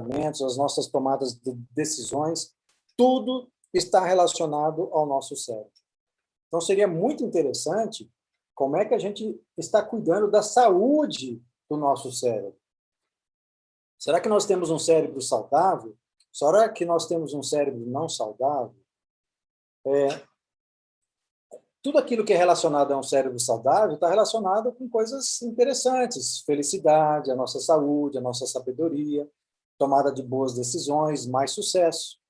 pensamentos, as nossas tomadas de decisões, tudo está relacionado ao nosso cérebro. Então, seria muito interessante como é que a gente está cuidando da saúde do nosso cérebro. Será que nós temos um cérebro saudável? Será que nós temos um cérebro não saudável? Tudo aquilo que é relacionado a um cérebro saudável está relacionado com coisas interessantes, felicidade, a nossa saúde, a nossa sabedoria, tomada de boas decisões, mais sucesso.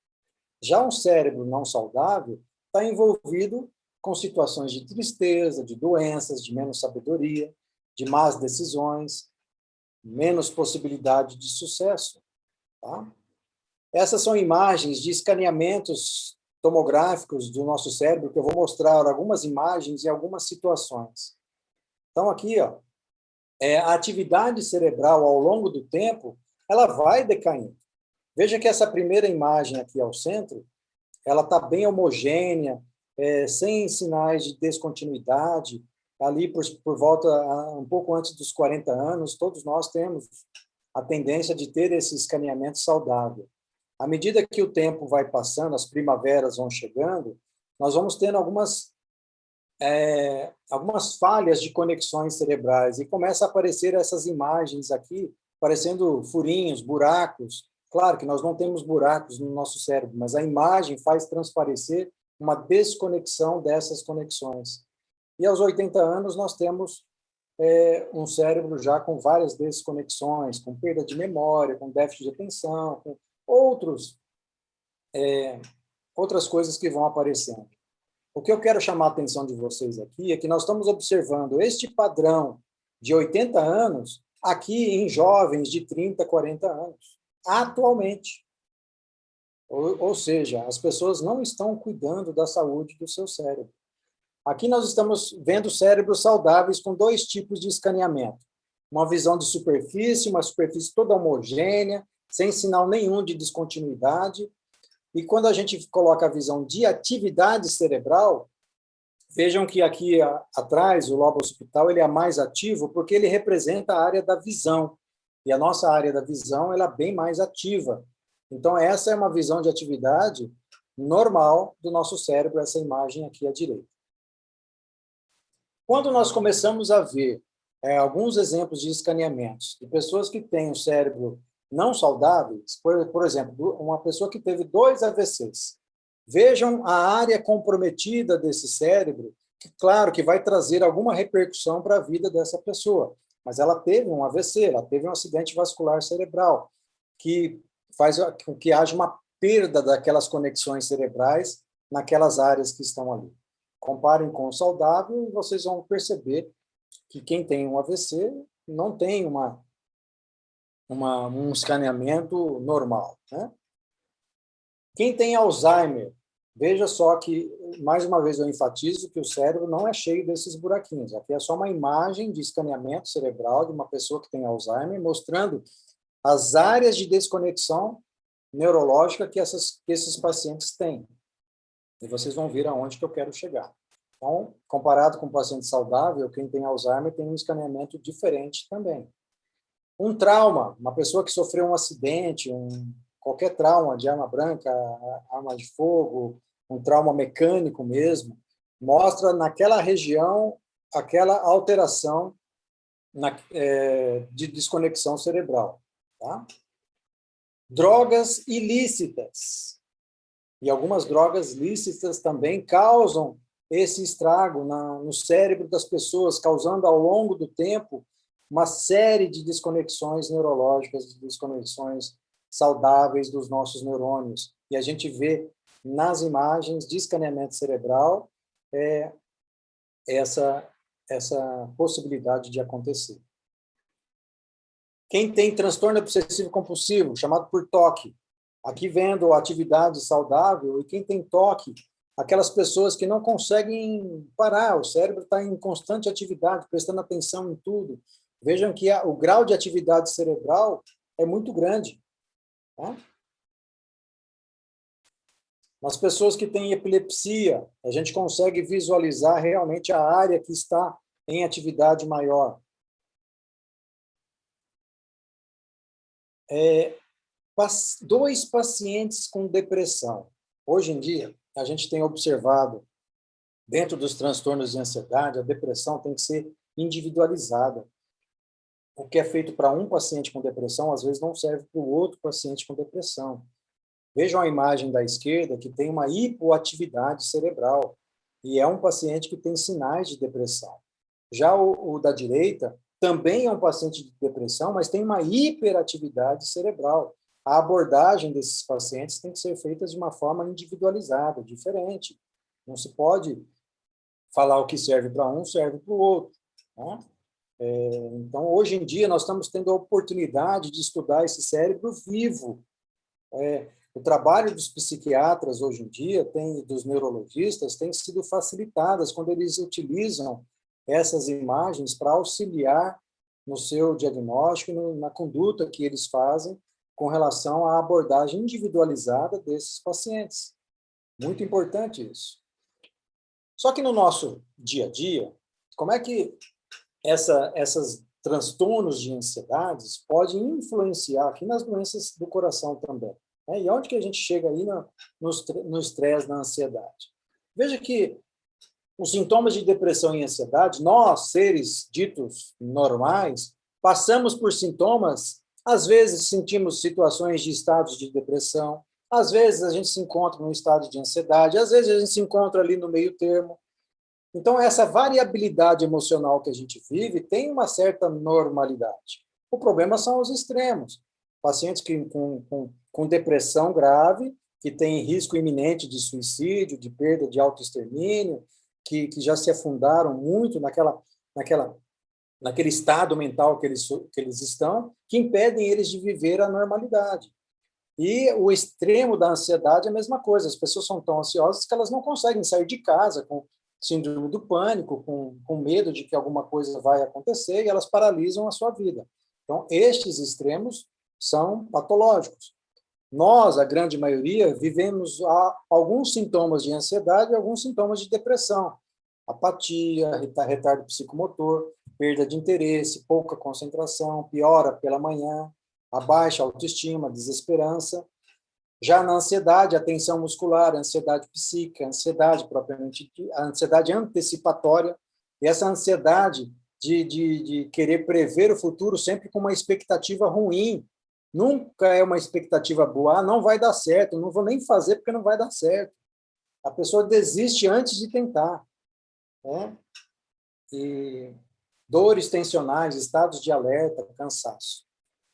Já um cérebro não saudável está envolvido com situações de tristeza, de doenças, de menos sabedoria, de más decisões, menos possibilidade de sucesso. Tá? Essas são imagens de escaneamentos tomográficos do nosso cérebro, que eu vou mostrar algumas imagens e algumas situações. Então, aqui, ó, a atividade cerebral ao longo do tempo, ela vai decaindo. Veja que essa primeira imagem aqui ao centro, ela está bem homogênea, sem sinais de descontinuidade, ali por volta, um pouco antes dos 40 anos, todos nós temos a tendência de ter esse escaneamento saudável. À medida que o tempo vai passando, as primaveras vão chegando, nós vamos tendo algumas falhas de conexões cerebrais e começa a aparecer essas imagens aqui, parecendo furinhos, buracos. Claro que nós não temos buracos no nosso cérebro, mas a imagem faz transparecer uma desconexão dessas conexões. E aos 80 anos nós temos um cérebro já com várias desconexões, com perda de memória, com déficit de atenção, com outras coisas que vão aparecendo. O que eu quero chamar a atenção de vocês aqui é que nós estamos observando este padrão de 80 anos aqui em jovens de 30, 40 anos, atualmente. Ou seja, as pessoas não estão cuidando da saúde do seu cérebro. Aqui nós estamos vendo cérebros saudáveis com dois tipos de escaneamento. Uma visão de superfície, uma superfície toda homogênea, sem sinal nenhum de descontinuidade. E quando a gente coloca a visão de atividade cerebral, vejam que aqui atrás, o lobo occipital, ele é mais ativo porque ele representa a área da visão. E a nossa área da visão ela é bem mais ativa. Então, essa é uma visão de atividade normal do nosso cérebro, essa imagem aqui à direita. Quando nós começamos a ver alguns exemplos de escaneamentos de pessoas que têm o cérebro não saudáveis, por exemplo, uma pessoa que teve 2 AVCs, vejam a área comprometida desse cérebro, que, claro, que vai trazer alguma repercussão para a vida dessa pessoa, mas ela teve um AVC, ela teve um acidente vascular cerebral, que faz com que haja uma perda daquelas conexões cerebrais naquelas áreas que estão ali. Comparem com o saudável e vocês vão perceber que quem tem um AVC não tem um escaneamento normal. Né? Quem tem Alzheimer, veja só que, mais uma vez eu enfatizo que o cérebro não é cheio desses buraquinhos. Aqui é só uma imagem de escaneamento cerebral de uma pessoa que tem Alzheimer, mostrando as áreas de desconexão neurológica que esses pacientes têm. E vocês vão ver aonde que eu quero chegar. Então, comparado com o paciente saudável, quem tem Alzheimer tem um escaneamento diferente também. Um trauma, uma pessoa que sofreu um acidente, qualquer trauma de arma branca, arma de fogo, um trauma mecânico mesmo, mostra naquela região aquela alteração de desconexão cerebral. Tá? Drogas ilícitas. E algumas drogas lícitas também causam esse estrago no cérebro das pessoas, causando ao longo do tempo uma série de desconexões neurológicas, de desconexões saudáveis dos nossos neurônios. E a gente vê nas imagens de escaneamento cerebral essa possibilidade de acontecer. Quem tem transtorno obsessivo compulsivo, chamado por TOC, aqui vendo a atividade saudável, e quem tem TOC, aquelas pessoas que não conseguem parar, o cérebro está em constante atividade, prestando atenção em tudo. Vejam que o grau de atividade cerebral é muito grande. Tá? Nas pessoas que têm epilepsia, a gente consegue visualizar realmente a área que está em atividade maior. Dois pacientes com depressão. Hoje em dia, a gente tem observado, dentro dos transtornos de ansiedade, a depressão tem que ser individualizada. O que é feito para um paciente com depressão, às vezes não serve para o outro paciente com depressão. Vejam a imagem da esquerda, que tem uma hipoatividade cerebral, e é um paciente que tem sinais de depressão. Já o da direita também é um paciente de depressão, mas tem uma hiperatividade cerebral. A abordagem desses pacientes tem que ser feita de uma forma individualizada, diferente. Não se pode falar o que serve para um, serve para o outro, né? Então, hoje em dia, nós estamos tendo a oportunidade de estudar esse cérebro vivo. O trabalho dos psiquiatras hoje em dia, dos neurologistas, tem sido facilitadas quando eles utilizam essas imagens para auxiliar no seu diagnóstico, na conduta que eles fazem com relação à abordagem individualizada desses pacientes. Muito importante isso. Só que no nosso dia a dia, como é que essas transtornos de ansiedades podem influenciar aqui nas doenças do coração também, né? E onde que a gente chega aí no estresse, na ansiedade? Veja que os sintomas de depressão e ansiedade, nós, seres ditos normais, passamos por sintomas, às vezes sentimos situações de estados de depressão, às vezes a gente se encontra num estado de ansiedade, às vezes a gente se encontra ali no meio termo. Então, essa variabilidade emocional que a gente vive tem uma certa normalidade. O problema são os extremos. Pacientes com depressão grave, que têm risco iminente de suicídio, de perda de autoextermínio, que já se afundaram muito naquele estado mental que eles estão, que impedem eles de viver a normalidade. E o extremo da ansiedade é a mesma coisa. As pessoas são tão ansiosas que elas não conseguem sair de casa com síndrome do pânico, com medo de que alguma coisa vai acontecer, e elas paralisam a sua vida. Então, estes extremos são patológicos. Nós, a grande maioria, vivemos alguns sintomas de ansiedade e alguns sintomas de depressão. Apatia, retardo psicomotor, perda de interesse, pouca concentração, piora pela manhã, a baixa autoestima, desesperança. Já na ansiedade, a tensão muscular, a ansiedade psíquica, a ansiedade propriamente, a ansiedade antecipatória, e essa ansiedade de querer prever o futuro sempre com uma expectativa ruim. Nunca é uma expectativa boa, não vai dar certo, não vou nem fazer porque não vai dar certo. A pessoa desiste antes de tentar, né? E dores tensionais, estados de alerta, cansaço.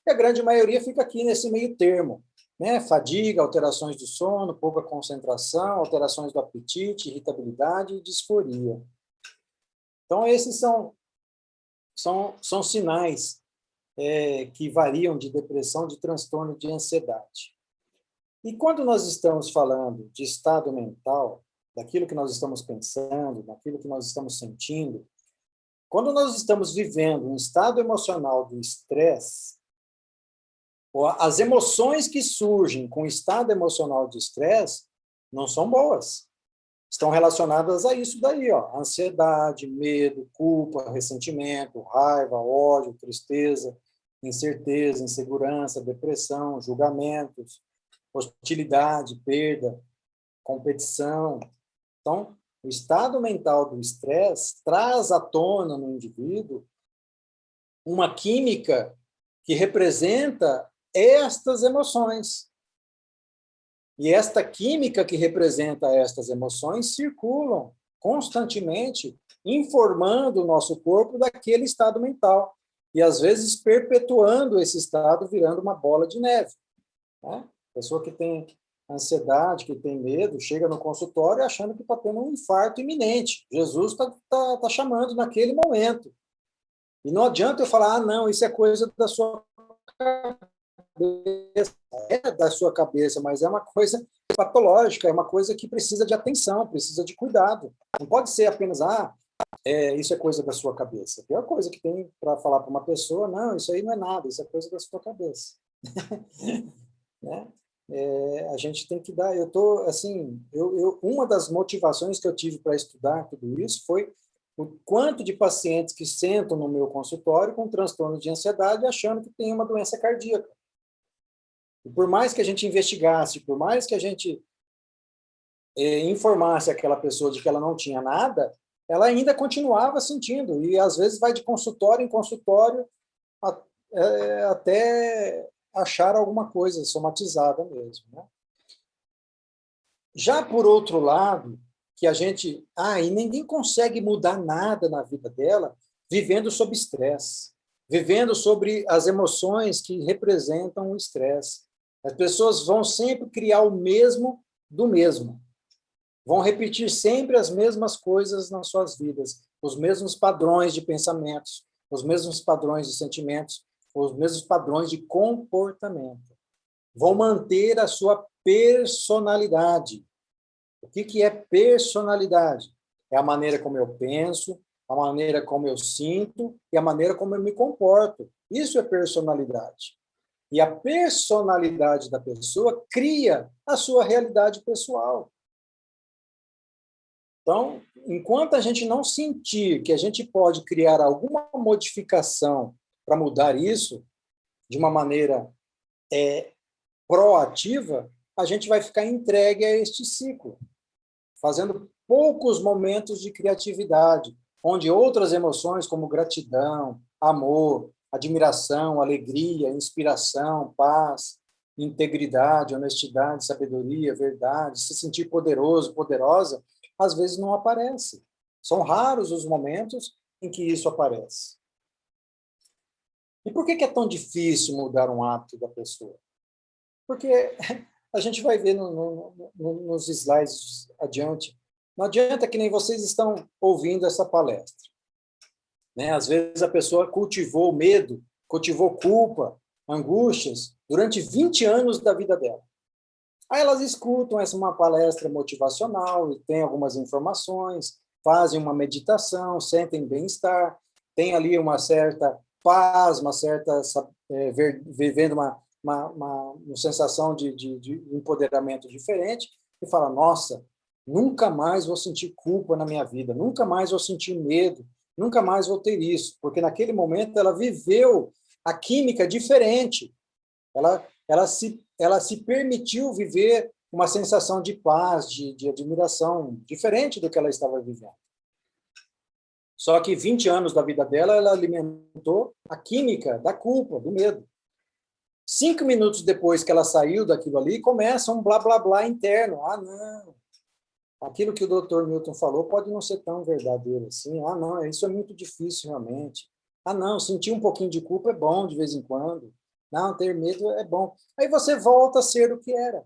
E a grande maioria fica aqui nesse meio termo, né? Fadiga, alterações do sono, pouca concentração, alterações do apetite, irritabilidade e disforia. Então, esses são sinais que variam de depressão, de transtorno de ansiedade. E quando nós estamos falando de estado mental, daquilo que nós estamos pensando, daquilo que nós estamos sentindo, quando nós estamos vivendo um estado emocional do estresse, as emoções que surgem com o estado emocional de estresse não são boas. Estão relacionadas a isso daí, ó, ansiedade, medo, culpa, ressentimento, raiva, ódio, tristeza, incerteza, insegurança, depressão, julgamentos, hostilidade, perda, competição. Então, o estado mental do estresse traz à tona no indivíduo uma química que representa estas emoções. E esta química que representa estas emoções circulam constantemente, informando o nosso corpo daquele estado mental. E, às vezes, perpetuando esse estado, virando uma bola de neve, né? A pessoa que tem ansiedade, que tem medo, chega no consultório achando que está tendo um infarto iminente. Jesus está chamando naquele momento. E não adianta eu falar, não, isso é coisa da sua cabeça. É da sua cabeça, mas é uma coisa patológica, é uma coisa que precisa de atenção, precisa de cuidado. Não pode ser apenas, isso é coisa da sua cabeça. A pior coisa que tem para falar para uma pessoa, não, isso aí não é nada, isso é coisa da sua cabeça. Né? A gente tem que dar, uma das motivações que eu tive para estudar tudo isso foi o quanto de pacientes que sentam no meu consultório com transtorno de ansiedade achando que tem uma doença cardíaca. E por mais que a gente investigasse, por mais que a gente informasse aquela pessoa de que ela não tinha nada, ela ainda continuava sentindo. E, às vezes, vai de consultório em consultório até achar alguma coisa somatizada mesmo, né? Já por outro lado, que a gente... e ninguém consegue mudar nada na vida dela vivendo sob estresse, vivendo sobre as emoções que representam o estresse. As pessoas vão sempre criar o mesmo do mesmo. Vão repetir sempre as mesmas coisas nas suas vidas, os mesmos padrões de pensamentos, os mesmos padrões de sentimentos, os mesmos padrões de comportamento. Vão manter a sua personalidade. O que é personalidade? É a maneira como eu penso, a maneira como eu sinto e a maneira como eu me comporto. Isso é personalidade. E a personalidade da pessoa cria a sua realidade pessoal. Então, enquanto a gente não sentir que a gente pode criar alguma modificação para mudar isso de uma maneira proativa, a gente vai ficar entregue a este ciclo, fazendo poucos momentos de criatividade, onde outras emoções como gratidão, amor, admiração, alegria, inspiração, paz, integridade, honestidade, sabedoria, verdade, se sentir poderoso, poderosa, às vezes não aparece. São raros os momentos em que isso aparece. E por que é tão difícil mudar um hábito da pessoa? Porque a gente vai ver nos slides adiante. Não adianta que nem vocês estão ouvindo essa palestra, né? Às vezes a pessoa cultivou medo, cultivou culpa, angústias, durante 20 anos da vida dela. Aí elas escutam uma palestra motivacional, tem algumas informações, fazem uma meditação, sentem bem-estar, tem ali uma certa paz, uma certa vivendo uma sensação de empoderamento diferente, e fala, nossa, nunca mais vou sentir culpa na minha vida, nunca mais vou sentir medo, nunca mais vou ter isso, porque naquele momento ela viveu a química diferente, ela se permitiu viver uma sensação de paz, de admiração, diferente do que ela estava vivendo. Só que 20 anos da vida dela, ela alimentou a química da culpa, do medo. 5 minutos depois que ela saiu daquilo ali, começa um blá, blá, blá interno. Não, aquilo que o Dr. Milton falou pode não ser tão verdadeiro assim. Não, isso é muito difícil realmente. Não, sentir um pouquinho de culpa é bom de vez em quando. Não, ter medo é bom. Aí você volta a ser o que era.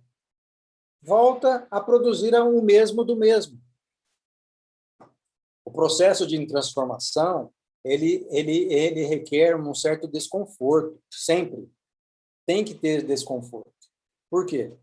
Volta a produzir o mesmo do mesmo. O processo de transformação, ele requer um certo desconforto, sempre. Tem que ter desconforto. Por quê?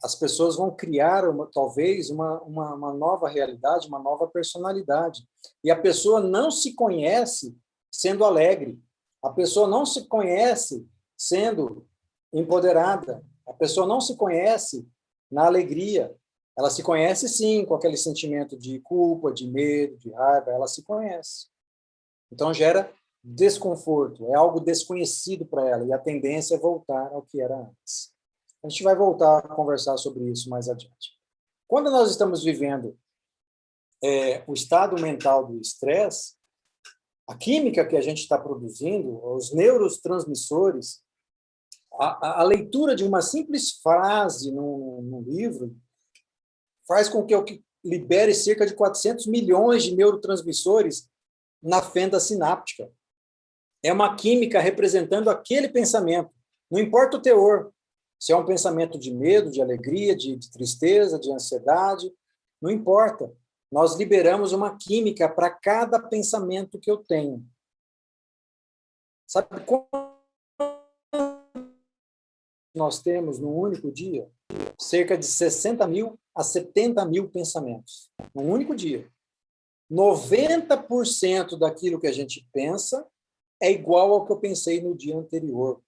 As pessoas vão criar, talvez, uma nova realidade, uma nova personalidade. E a pessoa não se conhece sendo alegre. A pessoa não se conhece sendo empoderada. A pessoa não se conhece na alegria. Ela se conhece, sim, com aquele sentimento de culpa, de medo, de raiva. Ela se conhece. Então, gera desconforto. É algo desconhecido para ela. E a tendência é voltar ao que era antes. A gente vai voltar a conversar sobre isso mais adiante. Quando nós estamos vivendo o estado mental do estresse, a química que a gente está produzindo, os neurotransmissores, a leitura de uma simples frase num livro faz com que eu libere cerca de 400 milhões de neurotransmissores na fenda sináptica. É uma química representando aquele pensamento. Não importa o teor. Se é um pensamento de medo, de alegria, de tristeza, de ansiedade, não importa. Nós liberamos uma química para cada pensamento que eu tenho. Sabe quanto nós temos num único dia? Cerca de 60 mil a 70 mil pensamentos. Num único dia. 90% daquilo que a gente pensa é igual ao que eu pensei no dia anterior.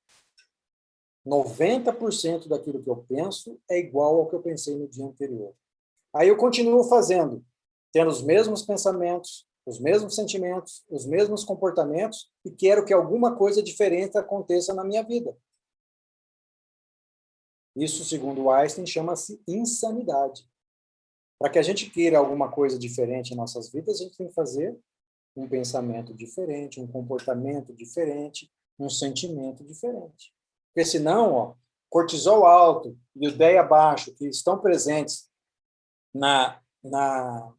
90% daquilo que eu penso é igual ao que eu pensei no dia anterior. Aí eu continuo fazendo, tendo os mesmos pensamentos, os mesmos sentimentos, os mesmos comportamentos e quero que alguma coisa diferente aconteça na minha vida. Isso, segundo Einstein, chama-se insanidade. Para que a gente queira alguma coisa diferente em nossas vidas, a gente tem que fazer um pensamento diferente, um comportamento diferente, um sentimento diferente. Porque senão, ó, cortisol alto e o DEA baixo, que estão presentes na, na,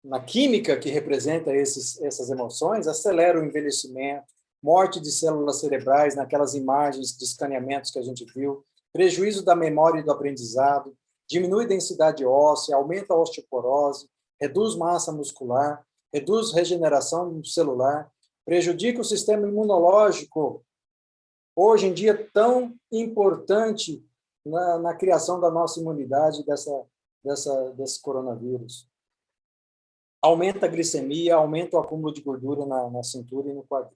na química que representa essas emoções, acelera o envelhecimento, morte de células cerebrais naquelas imagens de escaneamentos que a gente viu, prejuízo da memória e do aprendizado, diminui densidade óssea, aumenta a osteoporose, reduz massa muscular, reduz regeneração celular, prejudica o sistema imunológico, hoje em dia tão importante na criação da nossa imunidade desse coronavírus. Aumenta a glicemia, aumenta o acúmulo de gordura na cintura e no quadril.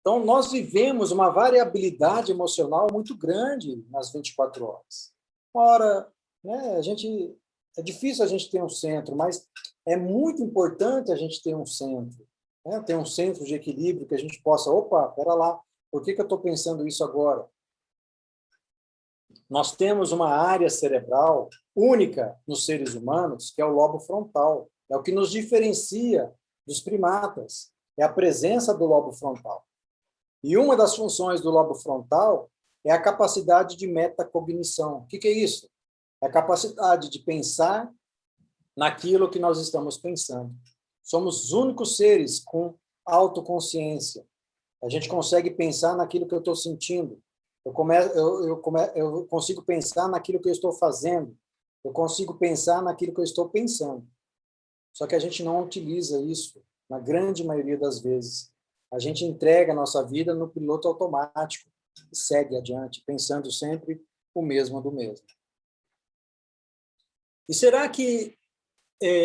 Então, nós vivemos uma variabilidade emocional muito grande nas 24 horas. Ora, né, é difícil a gente ter um centro, mas é muito importante a gente ter um centro. Né? Ter um centro de equilíbrio que a gente possa, opa, espera lá, por que eu estou pensando isso agora? Nós temos uma área cerebral única nos seres humanos, que é o lobo frontal. É o que nos diferencia dos primatas. É a presença do lobo frontal. E uma das funções do lobo frontal é a capacidade de metacognição. O que é isso? É a capacidade de pensar naquilo que nós estamos pensando. Somos os únicos seres com autoconsciência. A gente consegue pensar naquilo que eu estou sentindo. Eu consigo pensar naquilo que eu estou fazendo. Eu consigo pensar naquilo que eu estou pensando. Só que a gente não utiliza isso na grande maioria das vezes. A gente entrega a nossa vida no piloto automático e segue adiante, pensando sempre o mesmo do mesmo. E será que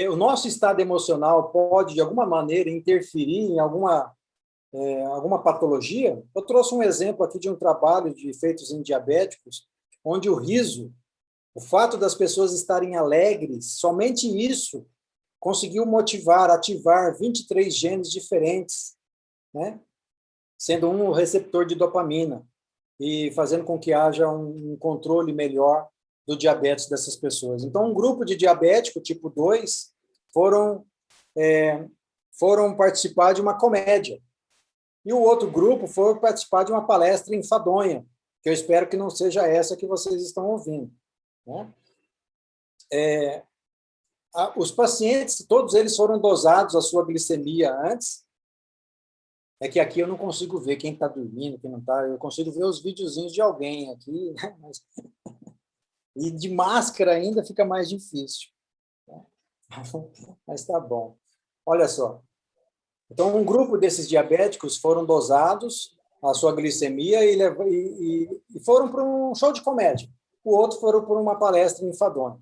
o nosso estado emocional pode, de alguma maneira, interferir em alguma patologia? Eu trouxe um exemplo aqui de um trabalho feitos em diabéticos, onde o riso, o fato das pessoas estarem alegres, somente isso conseguiu ativar 23 genes diferentes, né? Sendo um o receptor de dopamina e fazendo com que haja um controle melhor do diabetes dessas pessoas. Então, um grupo de diabético tipo 2 foram participar de uma comédia. E o outro grupo foi participar de uma palestra enfadonha, que eu espero que não seja essa que vocês estão ouvindo. Né? Os pacientes, todos eles foram dosados a sua glicemia antes. É que aqui eu não consigo ver quem está dormindo, quem não está. Eu consigo ver os videozinhos de alguém aqui, né? E de máscara ainda fica mais difícil. Né? Mas tá bom. Olha só. Então, um grupo desses diabéticos foram dosados a sua glicemia e foram para um show de comédia. O outro foram para uma palestra enfadonha.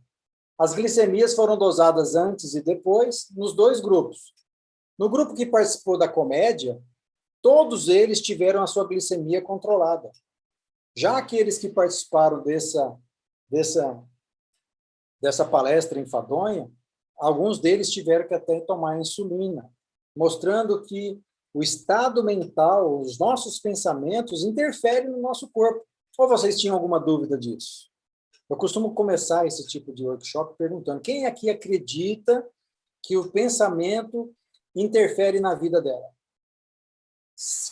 As glicemias foram dosadas antes e depois, nos dois grupos. No grupo que participou da comédia, todos eles tiveram a sua glicemia controlada. Já aqueles que participaram dessa palestra enfadonha, alguns deles tiveram que até tomar insulina, mostrando que o estado mental, os nossos pensamentos interferem no nosso corpo. Ou vocês tinham alguma dúvida disso? Eu costumo começar esse tipo de workshop perguntando: quem aqui acredita que o pensamento interfere na vida dela?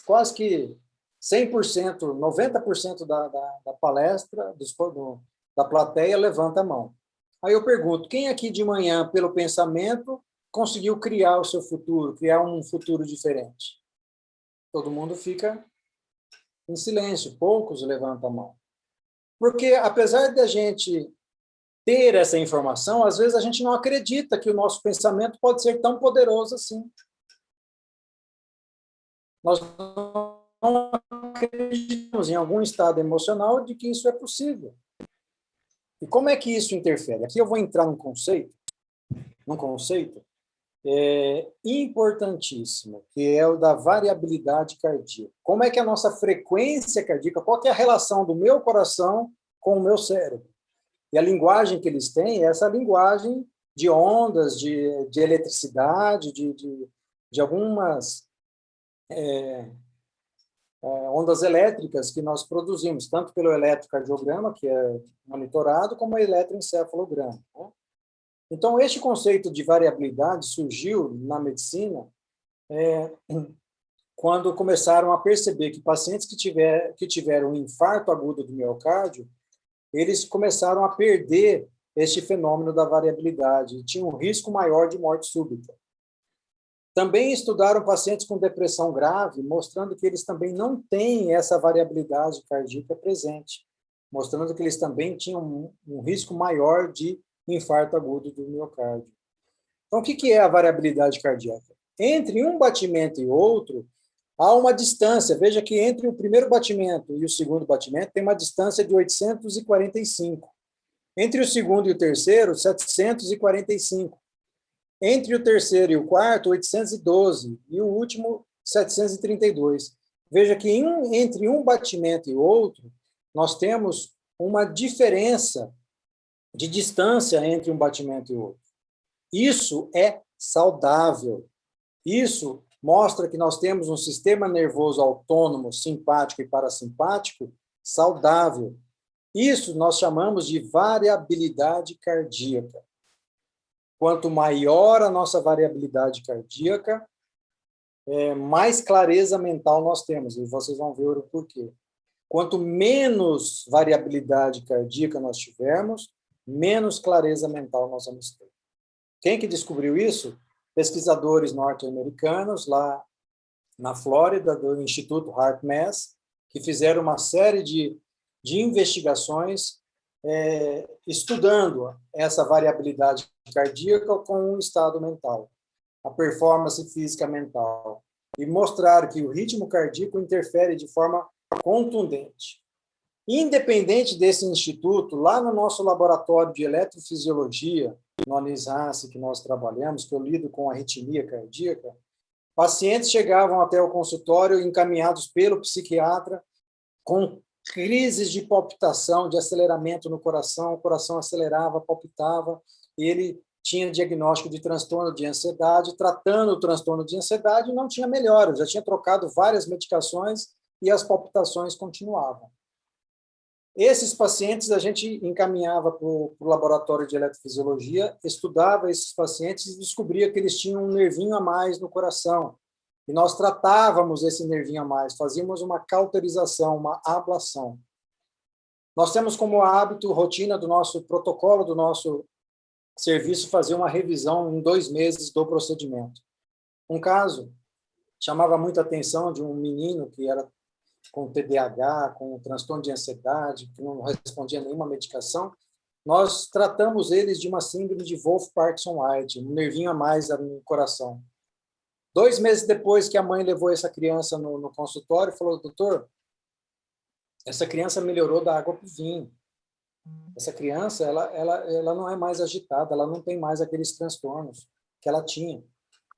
Quase que 100%, 90% da palestra, da plateia, levanta a mão. Aí eu pergunto: quem aqui de manhã, pelo pensamento, conseguiu criar o seu futuro, criar um futuro diferente? Todo mundo fica em silêncio, poucos levantam a mão. Porque, apesar de a gente ter essa informação, às vezes a gente não acredita que o nosso pensamento pode ser tão poderoso assim. Nós não acreditamos em algum estado emocional de que isso é possível. E como é que isso interfere? Aqui eu vou entrar num conceito importantíssimo, que é o da variabilidade cardíaca. Como é que a nossa frequência cardíaca, qual que é a relação do meu coração com o meu cérebro? E a linguagem que eles têm é essa linguagem de ondas, de eletricidade, de algumas ondas elétricas que nós produzimos, tanto pelo eletrocardiograma, que é monitorado, como o eletroencefalograma, né? Então, este conceito de variabilidade surgiu na medicina quando começaram a perceber que pacientes que tiveram um infarto agudo do miocárdio, eles começaram a perder este fenômeno da variabilidade e tinham um risco maior de morte súbita. Também estudaram pacientes com depressão grave, mostrando que eles também não têm essa variabilidade cardíaca presente, mostrando que eles também tinham um risco maior de infarto agudo do miocárdio. Então, o que é a variabilidade cardíaca? Entre um batimento e outro, há uma distância. Veja que entre o primeiro batimento e o segundo batimento tem uma distância de 845. Entre o segundo e o terceiro, 745. Entre o terceiro e o quarto, 812. E o último, 732. Veja que entre um batimento e outro, nós temos uma diferença de distância entre um batimento e outro. Isso é saudável. Isso mostra que nós temos um sistema nervoso autônomo, simpático e parasimpático saudável. Isso nós chamamos de variabilidade cardíaca. Quanto maior a nossa variabilidade cardíaca, mais clareza mental nós temos, e vocês vão ver o porquê. Quanto menos variabilidade cardíaca nós tivermos, menos clareza mental nós vamos ter. Quem que descobriu isso? Pesquisadores norte-americanos, lá na Flórida, do Instituto HeartMath, que fizeram uma série de investigações estudando essa variabilidade cardíaca com o estado mental, a performance física mental, e mostraram que o ritmo cardíaco interfere de forma contundente. Independente desse instituto, lá no nosso laboratório de eletrofisiologia, no ANISASE, que nós trabalhamos, que eu lido com arritmia cardíaca, pacientes chegavam até o consultório encaminhados pelo psiquiatra com crises de palpitação, de aceleramento no coração, o coração acelerava, palpitava, e ele tinha diagnóstico de transtorno de ansiedade, tratando o transtorno de ansiedade, não tinha melhora, já tinha trocado várias medicações e as palpitações continuavam. Esses pacientes a gente encaminhava para o laboratório de eletrofisiologia, estudava esses pacientes e descobria que eles tinham um nervinho a mais no coração. E nós tratávamos esse nervinho a mais, fazíamos uma cauterização, uma ablação. Nós temos como hábito, rotina do nosso protocolo, do nosso serviço, fazer uma revisão em 2 meses do procedimento. Um caso chamava muita atenção de um menino que era com TDAH, com transtorno de ansiedade, que não respondia a nenhuma medicação. Nós tratamos eles de uma síndrome de Wolff-Parkinson-White, um nervinho a mais no coração. 2 meses depois que a mãe levou essa criança no consultório, falou: doutor, essa criança melhorou da água para o vinho. Essa criança, ela não é mais agitada, ela não tem mais aqueles transtornos que ela tinha.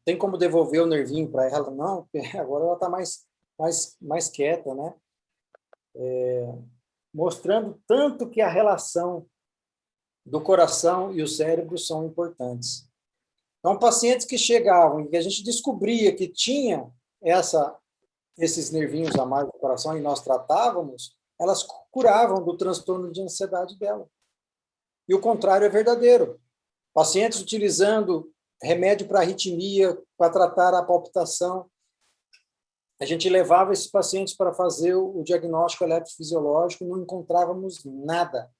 Tem como devolver o nervinho para ela? Não, agora ela está mais quieta, né? Mostrando tanto que a relação do coração e o cérebro são importantes. Então, pacientes que chegavam e que a gente descobria que tinha esses nervinhos a mais do coração e nós tratávamos, elas curavam do transtorno de ansiedade dela. E o contrário é verdadeiro. Pacientes utilizando remédio para arritmia, para tratar a palpitação, a gente levava esses pacientes para fazer o diagnóstico eletrofisiológico, não encontrávamos nada.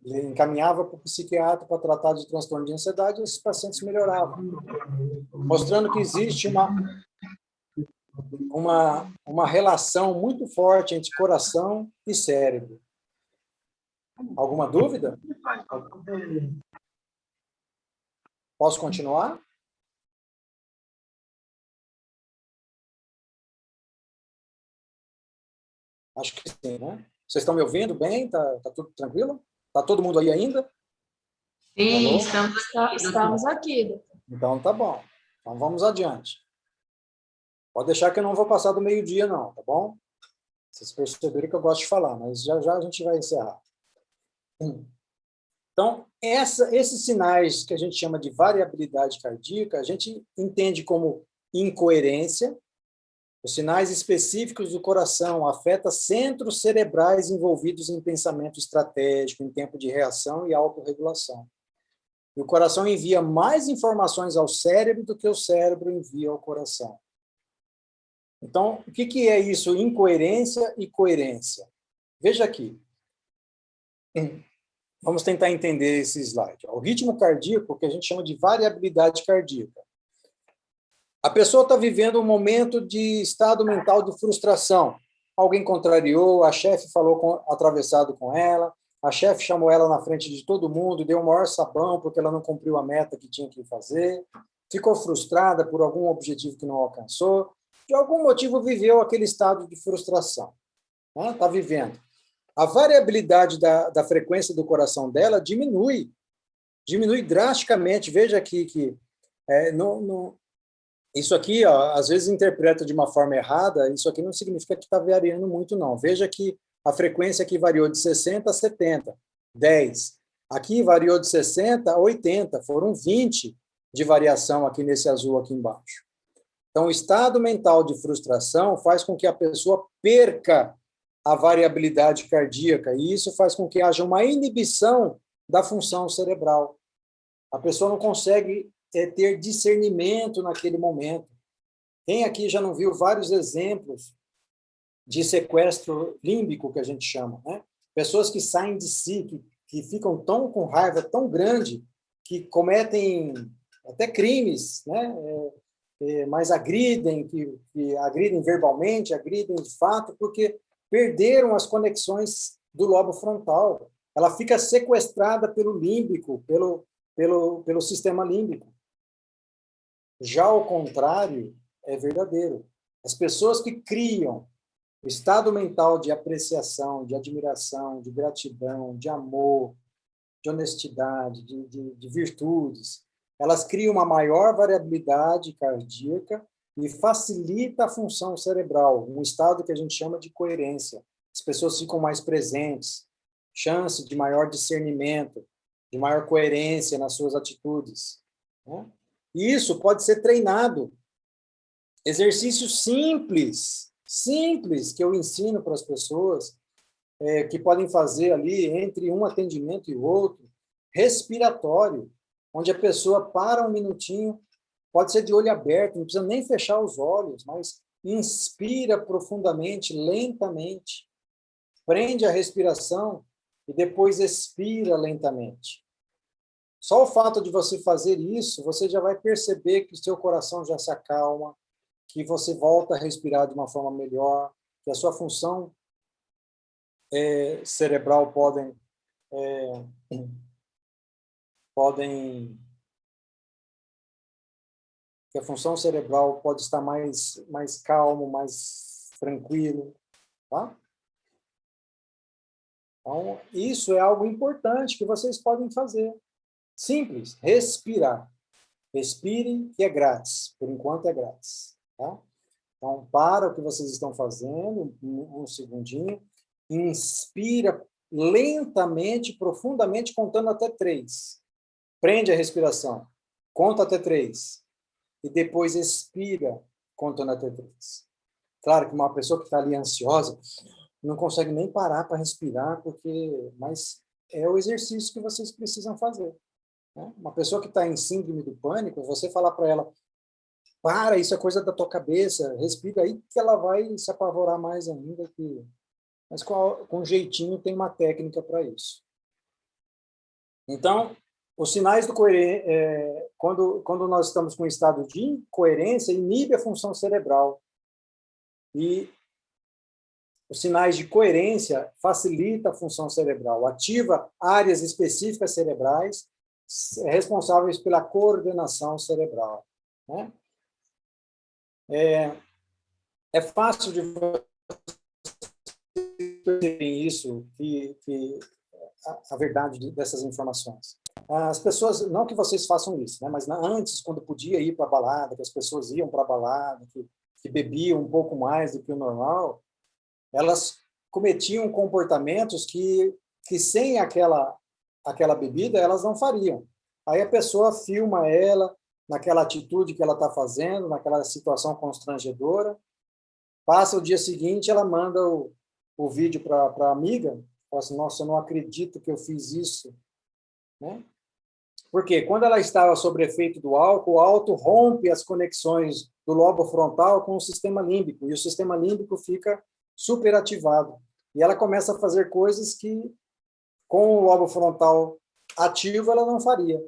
Ele encaminhava para o psiquiatra para tratar de transtorno de ansiedade e esses pacientes melhoravam, mostrando que existe uma relação muito forte entre coração e cérebro. Alguma dúvida? Posso continuar? Acho que sim, né? Vocês estão me ouvindo bem? Tá tudo tranquilo? Tá todo mundo aí ainda? Sim, estamos aqui. Então tá bom. Então vamos adiante. Pode deixar que eu não vou passar do meio-dia, não, tá bom? Vocês perceberam que eu gosto de falar, mas já já a gente vai encerrar. Então, esses sinais que a gente chama de variabilidade cardíaca, a gente entende como incoerência, Os sinais específicos do coração afetam centros cerebrais envolvidos em pensamento estratégico, em tempo de reação e autorregulação. E o coração envia mais informações ao cérebro do que o cérebro envia ao coração. Então, o que é isso? Incoerência e coerência. Veja aqui. Vamos tentar entender esse slide. O ritmo cardíaco, que a gente chama de variabilidade cardíaca. A pessoa está vivendo um momento de estado mental de frustração. Alguém contrariou, a chefe falou atravessado com ela, a chefe chamou ela na frente de todo mundo, deu o maior sabão porque ela não cumpriu a meta que tinha que fazer, ficou frustrada por algum objetivo que não alcançou, de algum motivo viveu aquele estado de frustração. Está vivendo. A variabilidade da frequência do coração dela diminui drasticamente. Veja aqui que isso aqui, ó, às vezes interpreta de uma forma errada, isso aqui não significa que está variando muito, não. Veja que a frequência aqui variou de 60 a 70, 10. Aqui variou de 60 a 80, foram 20 de variação aqui nesse azul aqui embaixo. Então, o estado mental de frustração faz com que a pessoa perca a variabilidade cardíaca, e isso faz com que haja uma inibição da função cerebral. A pessoa não consegue ter discernimento naquele momento. Quem aqui já não viu vários exemplos de sequestro límbico, que a gente chama, né? Pessoas que saem de si, que ficam tão com raiva tão grande, que cometem até crimes, né? Mas agridem, que agridem verbalmente, agridem de fato, porque perderam as conexões do lobo frontal. Ela fica sequestrada pelo límbico, pelo sistema límbico. Já o contrário é verdadeiro. As pessoas que criam o estado mental de apreciação, de admiração, de gratidão, de amor, de honestidade, de virtudes, elas criam uma maior variabilidade cardíaca e facilita a função cerebral, um estado que a gente chama de coerência. As pessoas ficam mais presentes, chance de maior discernimento, de maior coerência nas suas atitudes, né? E isso pode ser treinado. Exercícios simples que eu ensino para as pessoas, que podem fazer ali entre um atendimento e outro, respiratório, onde a pessoa para um minutinho, pode ser de olho aberto, não precisa nem fechar os olhos, mas inspira profundamente, lentamente, prende a respiração e depois expira lentamente. Só o fato de você fazer isso, você já vai perceber que o seu coração já se acalma, que você volta a respirar de uma forma melhor, que a sua função cerebral que a função cerebral pode estar mais calmo, mais tranquilo, tá? Então, isso é algo importante que vocês podem fazer. Simples, respirar. Respire, que é grátis. Por enquanto é grátis. Tá? Então, para o que vocês estão fazendo, um segundinho. Inspira lentamente, profundamente, contando até 3. Prende a respiração. Conta até 3. E depois expira, contando até 3. Claro que uma pessoa que está ali ansiosa não consegue nem parar para respirar, mas é o exercício que vocês precisam fazer. Uma pessoa que está em síndrome do pânico, você falar para ela, para, isso é coisa da tua cabeça, respira aí, que ela vai se apavorar mais ainda. Mas com jeitinho tem uma técnica para isso. Então, os sinais do quando nós estamos com um estado de incoerência, inibe a função cerebral. E os sinais de coerência facilita a função cerebral, ativa áreas específicas cerebrais responsáveis pela coordenação cerebral, né? É fácil de perceber isso, a verdade dessas informações. As pessoas, não que vocês façam isso, né? Mas antes, quando podia ir para a balada, que as pessoas iam para a balada, que bebiam um pouco mais do que o normal, elas cometiam comportamentos que sem aquela bebida, elas não fariam. Aí a pessoa filma ela naquela atitude que ela está fazendo, naquela situação constrangedora, Passa o dia seguinte, ela manda o vídeo para a amiga, fala assim, nossa, eu não acredito que eu fiz isso, né? Porque quando ela estava sob efeito do álcool, o álcool rompe as conexões do lobo frontal com o sistema límbico, e o sistema límbico fica superativado. E ela começa a fazer coisas que, com o lobo frontal ativo, ela não faria.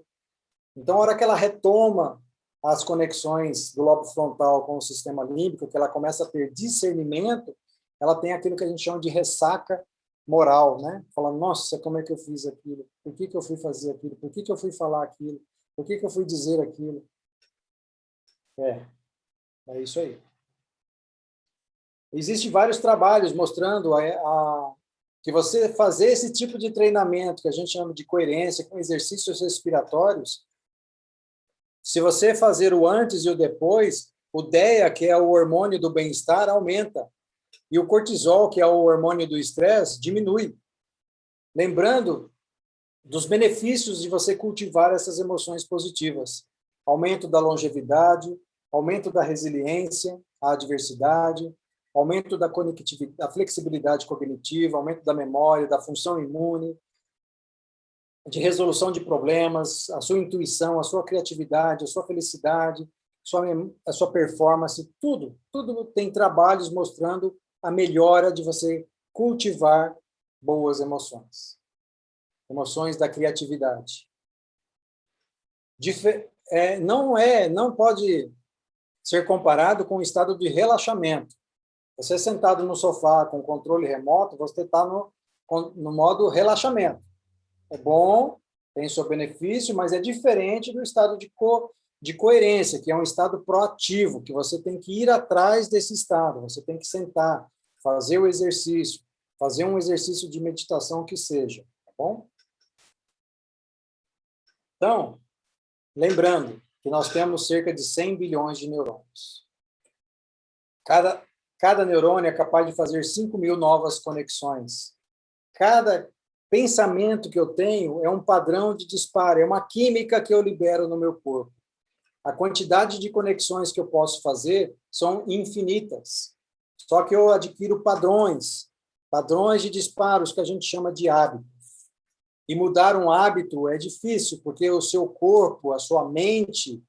Então, a hora que ela retoma as conexões do lobo frontal com o sistema límbico, que ela começa a ter discernimento, ela tem aquilo que a gente chama de ressaca moral, né? Falando, nossa, como é que eu fiz aquilo? Por que eu fui fazer aquilo? Por que eu fui falar aquilo? Por que eu fui dizer aquilo? É isso aí. Existem vários trabalhos mostrando que você fazer esse tipo de treinamento, que a gente chama de coerência, com exercícios respiratórios, se você fazer o antes e o depois, o DEA, que é o hormônio do bem-estar, aumenta. E o cortisol, que é o hormônio do estresse, diminui. Lembrando dos benefícios de você cultivar essas emoções positivas. Aumento da longevidade, aumento da resiliência à adversidade, aumento da conectividade, da flexibilidade cognitiva, aumento da memória, da função imune, de resolução de problemas, a sua intuição, a sua criatividade, a sua felicidade, a sua performance, tudo tem trabalhos mostrando a melhora de você cultivar boas emoções. Emoções da criatividade. Não pode ser comparado com o estado de relaxamento. Você sentado no sofá com controle remoto, você está no modo relaxamento. É bom, tem seu benefício, mas é diferente do estado de coerência, que é um estado proativo, que você tem que ir atrás desse estado, você tem que sentar, fazer o exercício, fazer um exercício de meditação que seja, tá bom? Então, lembrando que nós temos cerca de 100 bilhões de neurônios. Cada neurônio é capaz de fazer 5.000 novas conexões. Cada pensamento que eu tenho é um padrão de disparo, é uma química que eu libero no meu corpo. A quantidade de conexões que eu posso fazer são infinitas. Só que eu adquiro padrões de disparos que a gente chama de hábitos. E mudar um hábito é difícil, porque o seu corpo, a sua mente,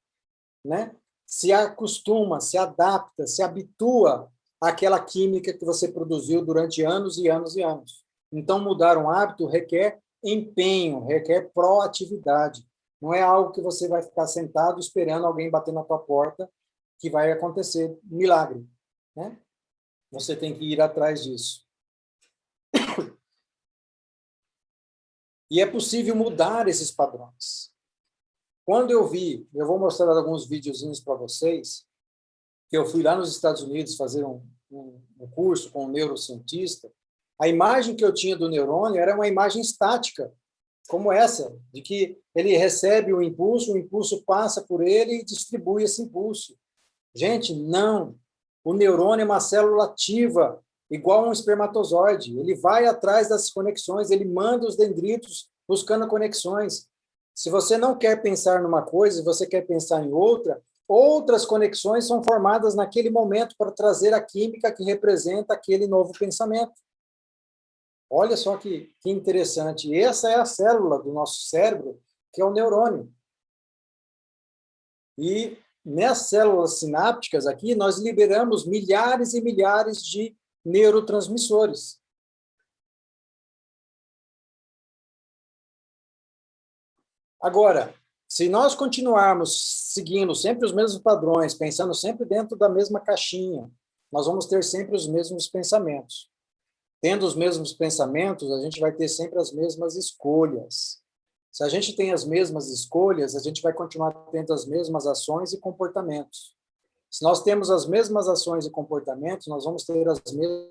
né, se acostuma, se adapta, se habitua àquela química que você produziu durante anos e anos e anos. Então, mudar um hábito requer empenho, requer proatividade. Não é algo que você vai ficar sentado esperando alguém bater na tua porta que vai acontecer milagre, né? Você tem que ir atrás disso. E é possível mudar esses padrões. Quando eu vou mostrar alguns videozinhos para vocês, que eu fui lá nos Estados Unidos fazer um curso com um neurocientista, a imagem que eu tinha do neurônio era uma imagem estática, como essa, de que ele recebe o impulso passa por ele e distribui esse impulso. Gente, não. O neurônio é uma célula ativa, igual um espermatozoide. Ele vai atrás das conexões, ele manda os dendritos buscando conexões. Se você não quer pensar numa coisa, você quer pensar em outra, outras conexões são formadas naquele momento para trazer a química que representa aquele novo pensamento. Olha só que interessante. Essa é a célula do nosso cérebro, que é o neurônio. E nessas células sinápticas aqui, nós liberamos milhares e milhares de neurotransmissores. Agora, se nós continuarmos seguindo sempre os mesmos padrões, pensando sempre dentro da mesma caixinha, nós vamos ter sempre os mesmos pensamentos. Tendo os mesmos pensamentos, a gente vai ter sempre as mesmas escolhas. Se a gente tem as mesmas escolhas, a gente vai continuar tendo as mesmas ações e comportamentos. Se nós temos as mesmas ações e comportamentos, nós vamos ter as mesmas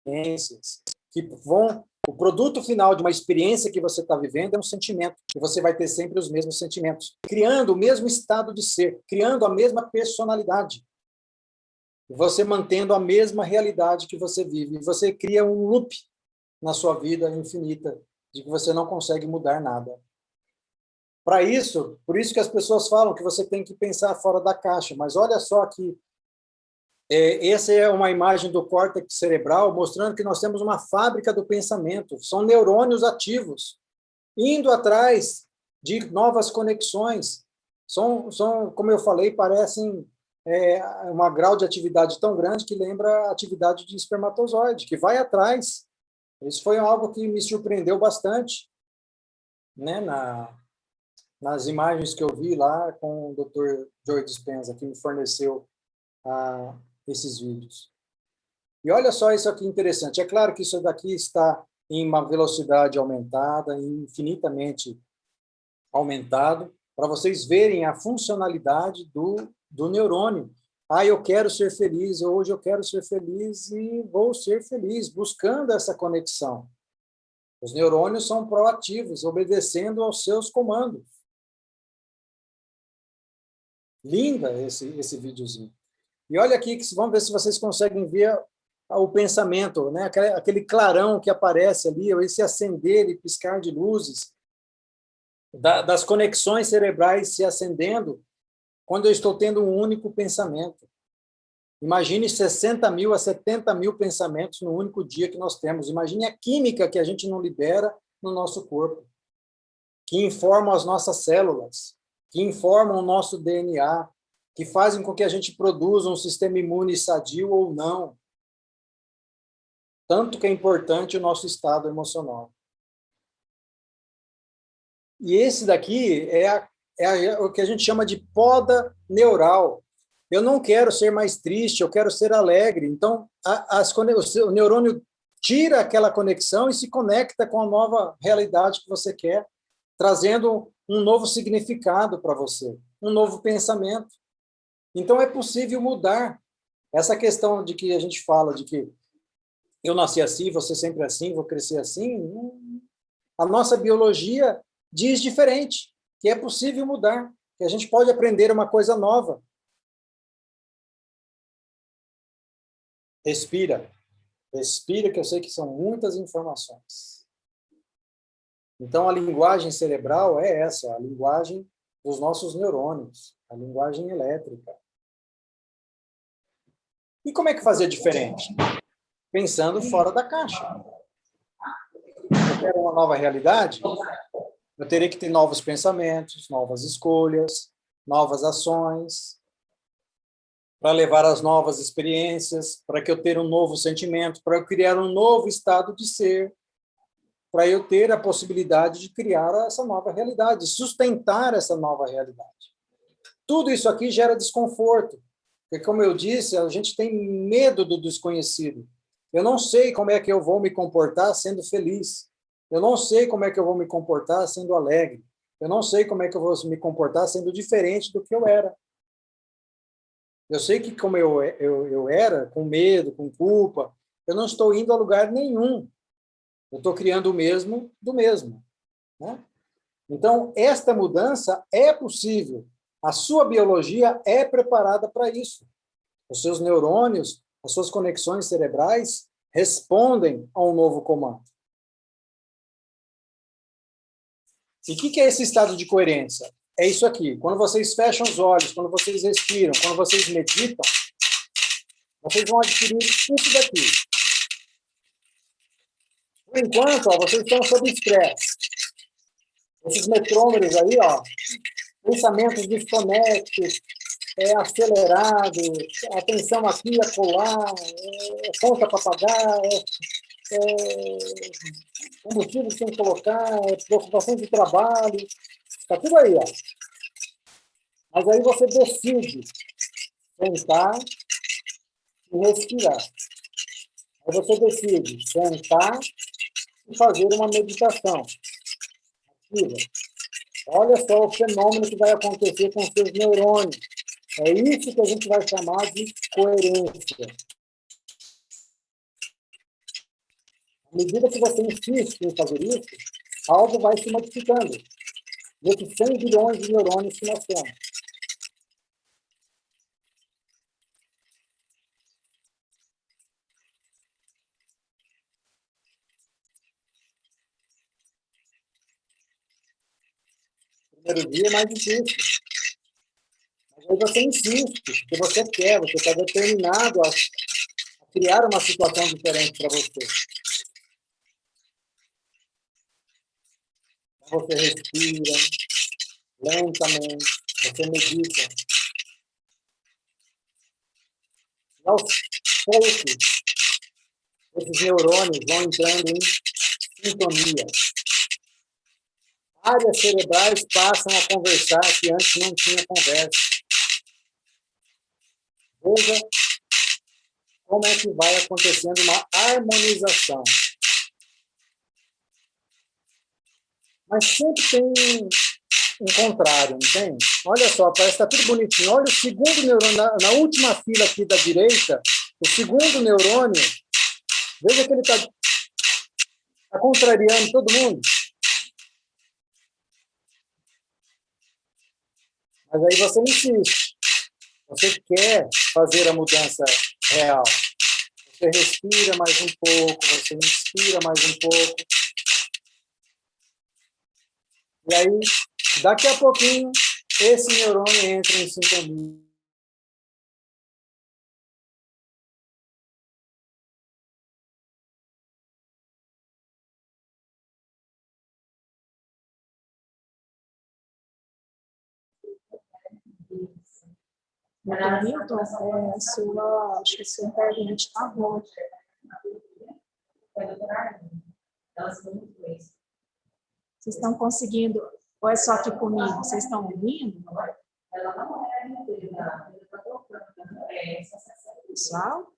experiências que vão... O produto final de uma experiência que você está vivendo é um sentimento, e você vai ter sempre os mesmos sentimentos, criando o mesmo estado de ser, criando a mesma personalidade. Você mantendo a mesma realidade que você vive. Você cria um loop na sua vida infinita, de que você não consegue mudar nada. Para isso, por isso que as pessoas falam que você tem que pensar fora da caixa, mas olha só que Essa é uma imagem do córtex cerebral mostrando que nós temos uma fábrica do pensamento. São neurônios ativos, indo atrás de novas conexões. Como eu falei, parecem um grau de atividade tão grande que lembra a atividade de espermatozoide, que vai atrás. Isso foi algo que me surpreendeu bastante, né, nas imagens que eu vi lá com o Dr. Joe Dispenza, que me forneceu esses vídeos. E olha só isso aqui interessante. É claro que isso daqui está em uma velocidade aumentada, infinitamente aumentado, para vocês verem a funcionalidade do neurônio. Eu quero ser feliz, hoje eu quero ser feliz e vou ser feliz, buscando essa conexão. Os neurônios são proativos, obedecendo aos seus comandos. Linda esse videozinho. E olha aqui, vamos ver se vocês conseguem ver o pensamento, né? Aquele clarão que aparece ali, ou esse acender e piscar de luzes, das conexões cerebrais se acendendo quando eu estou tendo um único pensamento. Imagine 60 mil a 70 mil pensamentos no único dia que nós temos. Imagine a química que a gente não libera no nosso corpo, que informam as nossas células, que informam o nosso DNA, que fazem com que a gente produza um sistema imune sadio ou não. Tanto que é importante o nosso estado emocional. E esse daqui é o que a gente chama de poda neural. Eu não quero ser mais triste, eu quero ser alegre. Então, o neurônio tira aquela conexão e se conecta com a nova realidade que você quer, trazendo um novo significado para você, um novo pensamento. Então, é possível mudar. Essa questão de que a gente fala de que eu nasci assim, você sempre assim, vou crescer assim, a nossa biologia diz diferente, que é possível mudar, que a gente pode aprender uma coisa nova. Respira. Respira, que eu sei que são muitas informações. Então, a linguagem cerebral é essa, a linguagem dos nossos neurônios, a linguagem elétrica. E como é que fazer diferente? Pensando fora da caixa. Eu quero uma nova realidade? Eu terei que ter novos pensamentos, novas escolhas, novas ações, para levar às novas experiências, para que eu tenha um novo sentimento, para eu criar um novo estado de ser, para eu ter a possibilidade de criar essa nova realidade, sustentar essa nova realidade. Tudo isso aqui gera desconforto, porque, como eu disse, a gente tem medo do desconhecido. Eu não sei como é que eu vou me comportar sendo feliz. Eu não sei como é que eu vou me comportar sendo alegre. Eu não sei como é que eu vou me comportar sendo diferente do que eu era. Eu sei que, como eu era, com medo, com culpa, eu não estou indo a lugar nenhum. Eu estou criando o mesmo do mesmo. Né? Então, esta mudança é possível. A sua biologia é preparada para isso. Os seus neurônios, as suas conexões cerebrais respondem a um novo comando. E o que é esse estado de coerência? É isso aqui. Quando vocês fecham os olhos, quando vocês respiram, quando vocês meditam, vocês vão adquirir isso daqui. Por enquanto, vocês estão sob estresse. Esses metrômetros aí, pensamentos desconexos, acelerados, atenção aqui, acolá, conta para pagar, combustível sem colocar, preocupação de trabalho, está tudo aí. Mas aí você decide sentar e respirar. Aí você decide sentar e fazer uma meditação ativa. Olha só o fenômeno que vai acontecer com os seus neurônios. É isso que a gente vai chamar de coerência. À medida que você insiste em fazer isso, algo vai se modificando. Nesses 100 bilhões de neurônios que nós temos. O primeiro dia é mais difícil. Mas aí você insiste, porque você quer, você está determinado a criar uma situação diferente para você. Você respira lentamente, você medita. E aos poucos, esses neurônios vão entrando em sintonia. Áreas cerebrais passam a conversar que antes não tinha conversa. Veja como é que vai acontecendo uma harmonização. Mas sempre tem um contrário, não tem? Olha só, parece que está tudo bonitinho. Olha o segundo neurônio, na última fila aqui da direita, o segundo neurônio, veja que ele está contrariando todo mundo. Mas aí você insiste. Você quer fazer a mudança real. Você respira mais um pouco, você inspira mais um pouco. E aí, daqui a pouquinho, esse neurônio entra em sintonia. Milton, acho que a sua internet está boa. Vocês estão conseguindo, ou é só aqui comigo? Vocês estão ouvindo? Pessoal?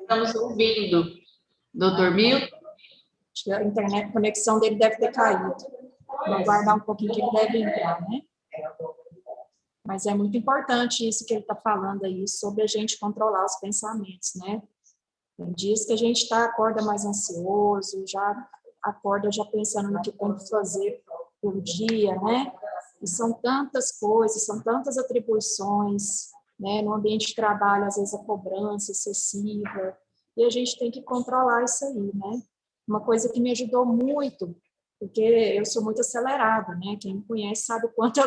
Estamos ouvindo, doutor Milton. Acho que a internet, a conexão dele deve ter caído. Vou aguardar um pouquinho que ele deve entrar, né? Mas é muito importante isso que ele está falando aí, sobre a gente controlar os pensamentos, né? Tem dias que a gente acorda mais ansioso, já acorda já pensando no que tem que fazer pelo dia, né? E são tantas coisas, são tantas atribuições, né? No ambiente de trabalho, às vezes a cobrança excessiva, e a gente tem que controlar isso aí, né? Uma coisa que me ajudou muito, porque eu sou muito acelerada, né? Quem me conhece sabe o quanto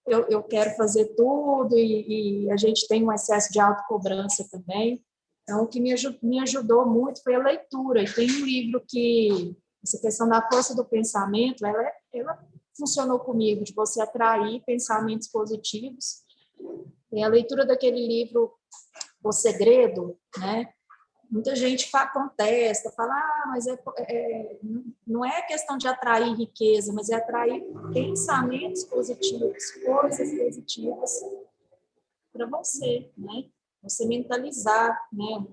eu quero fazer tudo e a gente tem um excesso de autocobrança também. Então, o que me ajudou muito foi a leitura. E tem um livro que, essa questão da força do pensamento, ela funcionou comigo, de você atrair pensamentos positivos. E a leitura daquele livro, O Segredo, né? Muita gente contesta, fala, mas não é questão de atrair riqueza, mas é atrair pensamentos positivos, coisas positivas para você, né? Você mentalizar, né?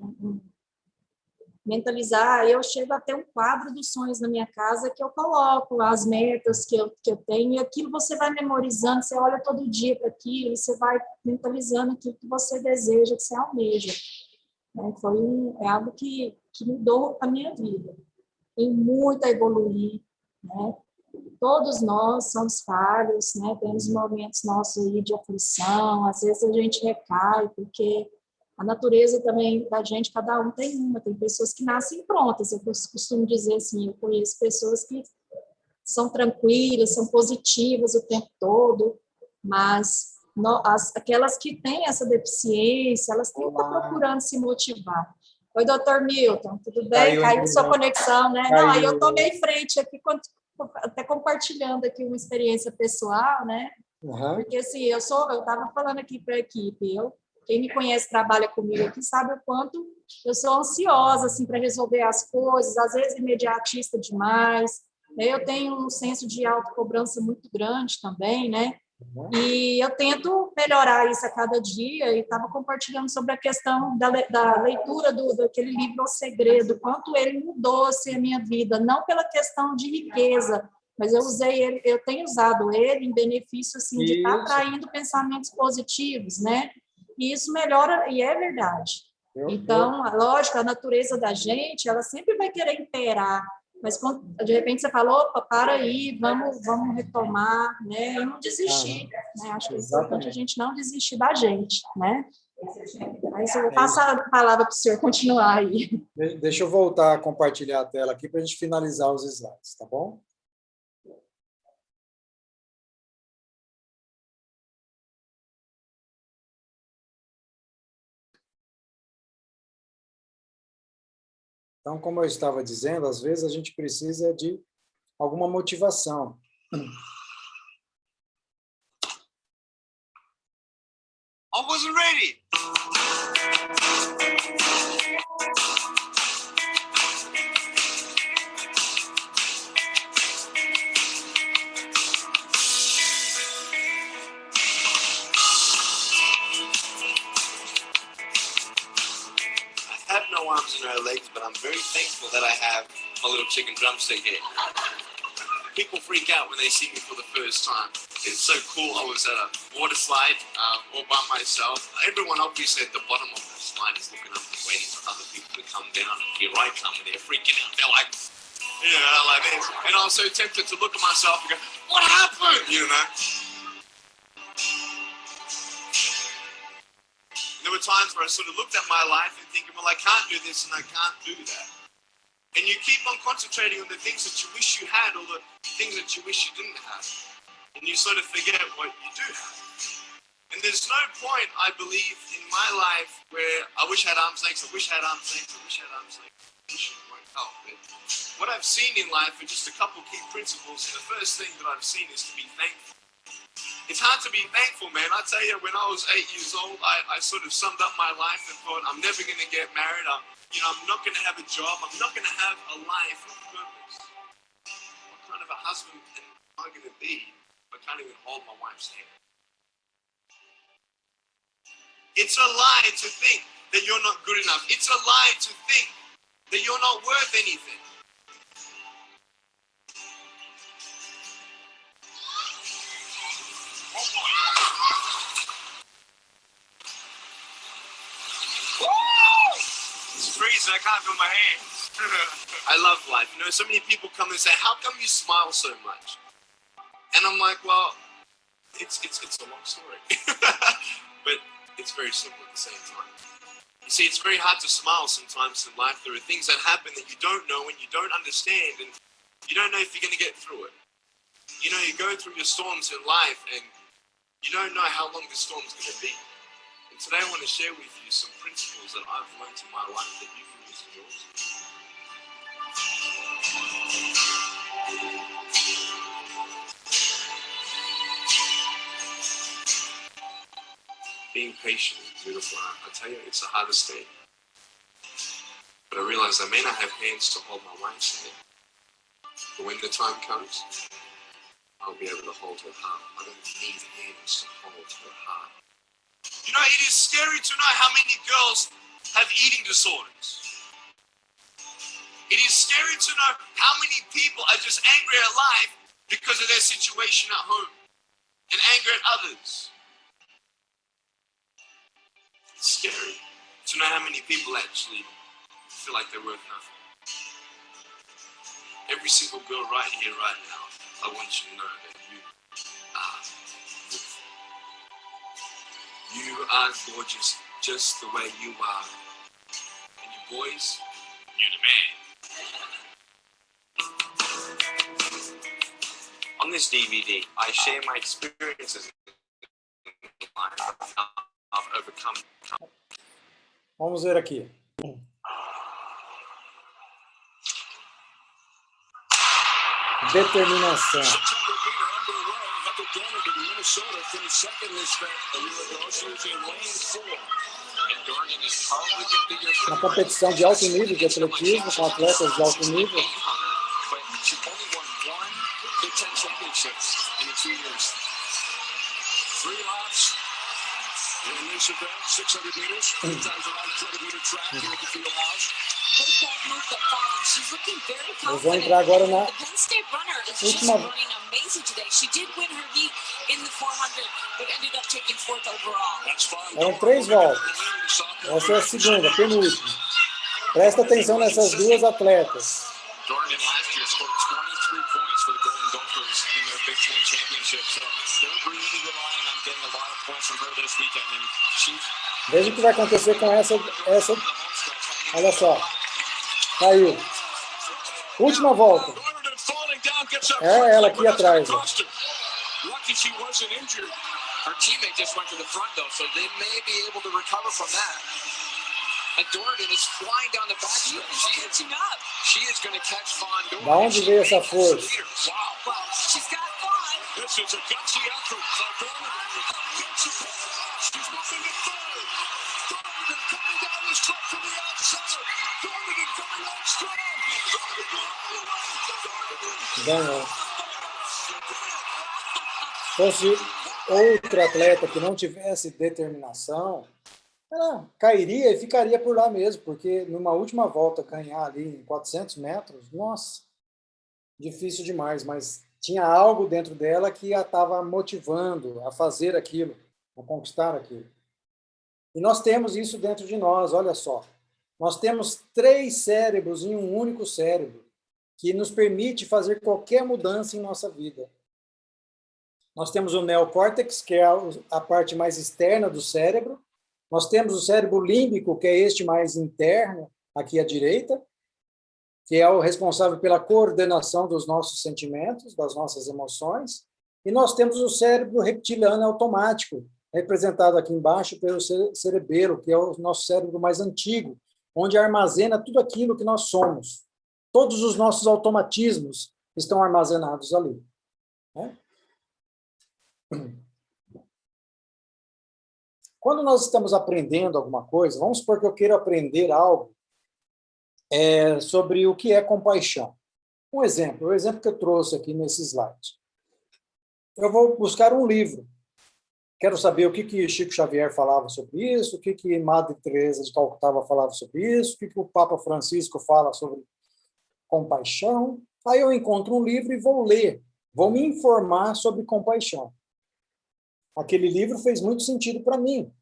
Mentalizar, eu chego a ter um quadro dos sonhos na minha casa que eu coloco as metas que eu tenho, e aquilo você vai memorizando, você olha todo dia para aquilo, e você vai mentalizando aquilo que você deseja, que você almeja. É algo que mudou a minha vida. Tem muito a evoluir, né? Todos nós somos falhos, né? Temos momentos nossos aí de aflição, às vezes a gente recai, porque a natureza também da gente, cada um tem uma. Tem pessoas que nascem prontas, eu costumo dizer assim, eu conheço pessoas que são tranquilas, são positivas o tempo todo, mas aquelas que têm essa deficiência, elas têm que estar procurando se motivar. Oi, doutor Milton, tudo bem? Caiu sua conexão, né? Não, aí eu tomei frente aqui, até compartilhando aqui uma experiência pessoal, né? Uhum. Porque assim, eu estava falando aqui para a equipe, quem me conhece, trabalha comigo aqui, sabe o quanto eu sou ansiosa, assim, para resolver as coisas, às vezes imediatista demais. Eu tenho um senso de autocobrança muito grande também, né? E eu tento melhorar isso a cada dia, e estava compartilhando sobre a questão da leitura daquele livro O Segredo, quanto ele mudou assim, a minha vida, não pela questão de riqueza, mas eu tenho usado ele em benefício assim, de estar atraindo pensamentos positivos, né? E isso melhora, e é verdade. Então, lógico, a natureza da gente, ela sempre vai querer imperar, mas quando, de repente você falou, opa, para aí, vamos retomar, né? E não desistir, né? Acho que é importante a gente não desistir da gente, né? Aí eu vou passar a palavra para o senhor continuar aí. Deixa eu voltar a compartilhar a tela aqui para a gente finalizar os slides, tá bom? Então, como eu estava dizendo, às vezes a gente precisa de alguma motivação. I wasn't ready. I have no arms and no legs, but I'm very thankful that I have my little chicken drumstick here. People freak out when they see me for the first time. It's so cool. I was at a water slide all by myself. Everyone obviously at the bottom of the slide is looking up and waiting for other people to come down. And here I come and they're freaking out. They're like, you know, like this. And I was so tempted to look at myself and go, what happened? You know? There were times where I sort of looked at my life and thinking, well, I can't do this and I can't do that. And you keep on concentrating on the things that you wish you had or the things that you wish you didn't have. And you sort of forget what you do have. And there's no point, I believe, in my life where I wish I had arms and legs, I wish I had arms and legs, I wish I had arms and legs. I wish it won't help. But what I've seen in life are just a couple key principles. And the first thing that I've seen is to be thankful. It's hard to be thankful, man. I tell you, when I was 8 years old, I sort of summed up my life and thought, I'm never going to get married. I'm not going to have a job. I'm not going to have a life of purpose. What kind of a husband am I going to be if I can't even hold my wife's hand? It's a lie to think that you're not good enough. It's a lie to think that you're not worth anything. It's freezing, I can't feel my hands. I love life. You know, so many people come and say, how come you smile so much? And I'm like, well, it's a long story. But it's very simple at the same time. You see, it's very hard to smile sometimes in life. There are things that happen that you don't know and you don't understand, and you don't know if you're going to get through it. You know, you go through your storms in life, and you don't know how long the storm's going to be. And today I want to share with you some principles that I've learned in my life that you can use in yours. Being patient is beautiful. I tell you, it's the hardest thing. But I realize I may not have hands to hold my wife's hand. But when the time comes, I'll be able to hold her heart. I don't need hands to hold her heart. You know, it is scary to know how many girls have eating disorders. It is scary to know how many people are just angry at life because of their situation at home and angry at others. It's scary to know how many people actually feel like they're worth nothing. Every single girl right here, right now, I want you to know that you are beautiful. You are gorgeous just the way you are. And you boys, you're the man. On this DVD, I share my experiences in life. I've overcome. Vamos ver aqui. Determinação. Uma competição de alto nível de atletismo, com atletas de alto nível. Eles vão entrar agora na última. Eram 3 voltas. Essa é a segunda, penúltima. Presta atenção nessas duas atletas. Veja o que vai acontecer com essa. Olha só. Caiu. Última volta. É ela aqui atrás. Ó. Lucky she wasn't injured. Her teammate just went to the front, though, so they may be able to recover from that. And Dornan is flying down the back. She is catching up. She is going to catch Von Dornan. Da onde veio essa força? Wow. She's got fun. This is a gutsy effort by Dornan. She's moving to third. Dornan coming down the stretch from the outside. Dornan coming out strong. Ganhou. Se fosse outro atleta que não tivesse determinação, ela cairia e ficaria por lá mesmo, porque numa última volta ganhar ali em 400 metros, nossa, difícil demais, mas tinha algo dentro dela que a estava motivando a fazer aquilo, a conquistar aquilo. E nós temos isso dentro de nós, olha só. Nós temos 3 cérebros em um único cérebro, que nos permite fazer qualquer mudança em nossa vida. Nós temos o neocórtex, que é a parte mais externa do cérebro. Nós temos o cérebro límbico, que é este mais interno, aqui à direita, que é o responsável pela coordenação dos nossos sentimentos, das nossas emoções. E nós temos o cérebro reptiliano automático, representado aqui embaixo pelo cerebelo, que é o nosso cérebro mais antigo, onde armazena tudo aquilo que nós somos. Todos os nossos automatismos estão armazenados ali. Né? Quando nós estamos aprendendo alguma coisa, vamos supor que eu queira aprender algo sobre o que é compaixão. Um exemplo, o exemplo que eu trouxe aqui nesse slide. Eu vou buscar um livro. Quero saber o que Chico Xavier falava sobre isso, o que Madre Teresa de Calcutá falava sobre isso, o que o Papa Francisco fala sobre compaixão. Aí eu encontro um livro e vou ler, vou me informar sobre compaixão. Aquele livro fez muito sentido para mim.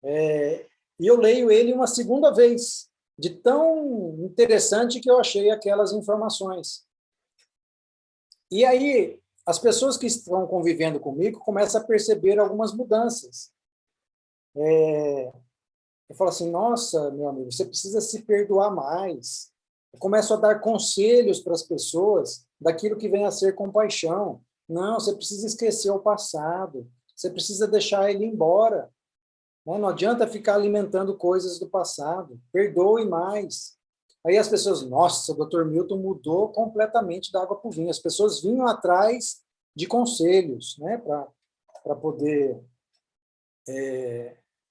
E eu leio ele uma segunda vez, de tão interessante que eu achei aquelas informações. E aí, as pessoas que estão convivendo comigo começam a perceber algumas mudanças. Eu falo assim, nossa, meu amigo, você precisa se perdoar mais. Eu começo a dar conselhos para as pessoas daquilo que vem a ser compaixão. Não, você precisa esquecer o passado. Você precisa deixar ele embora. Não adianta ficar alimentando coisas do passado. Perdoe mais. Aí as pessoas, nossa, o Dr. Milton mudou completamente da água para o vinho. As pessoas vinham atrás de conselhos, né, para poder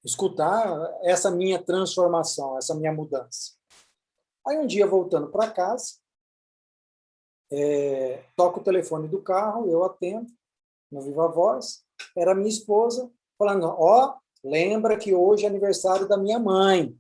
escutar essa minha transformação, essa minha mudança. Aí um dia, voltando para casa, toco o telefone do carro, eu atendo, no Viva Voz, era minha esposa, falando, lembra que hoje é aniversário da minha mãe.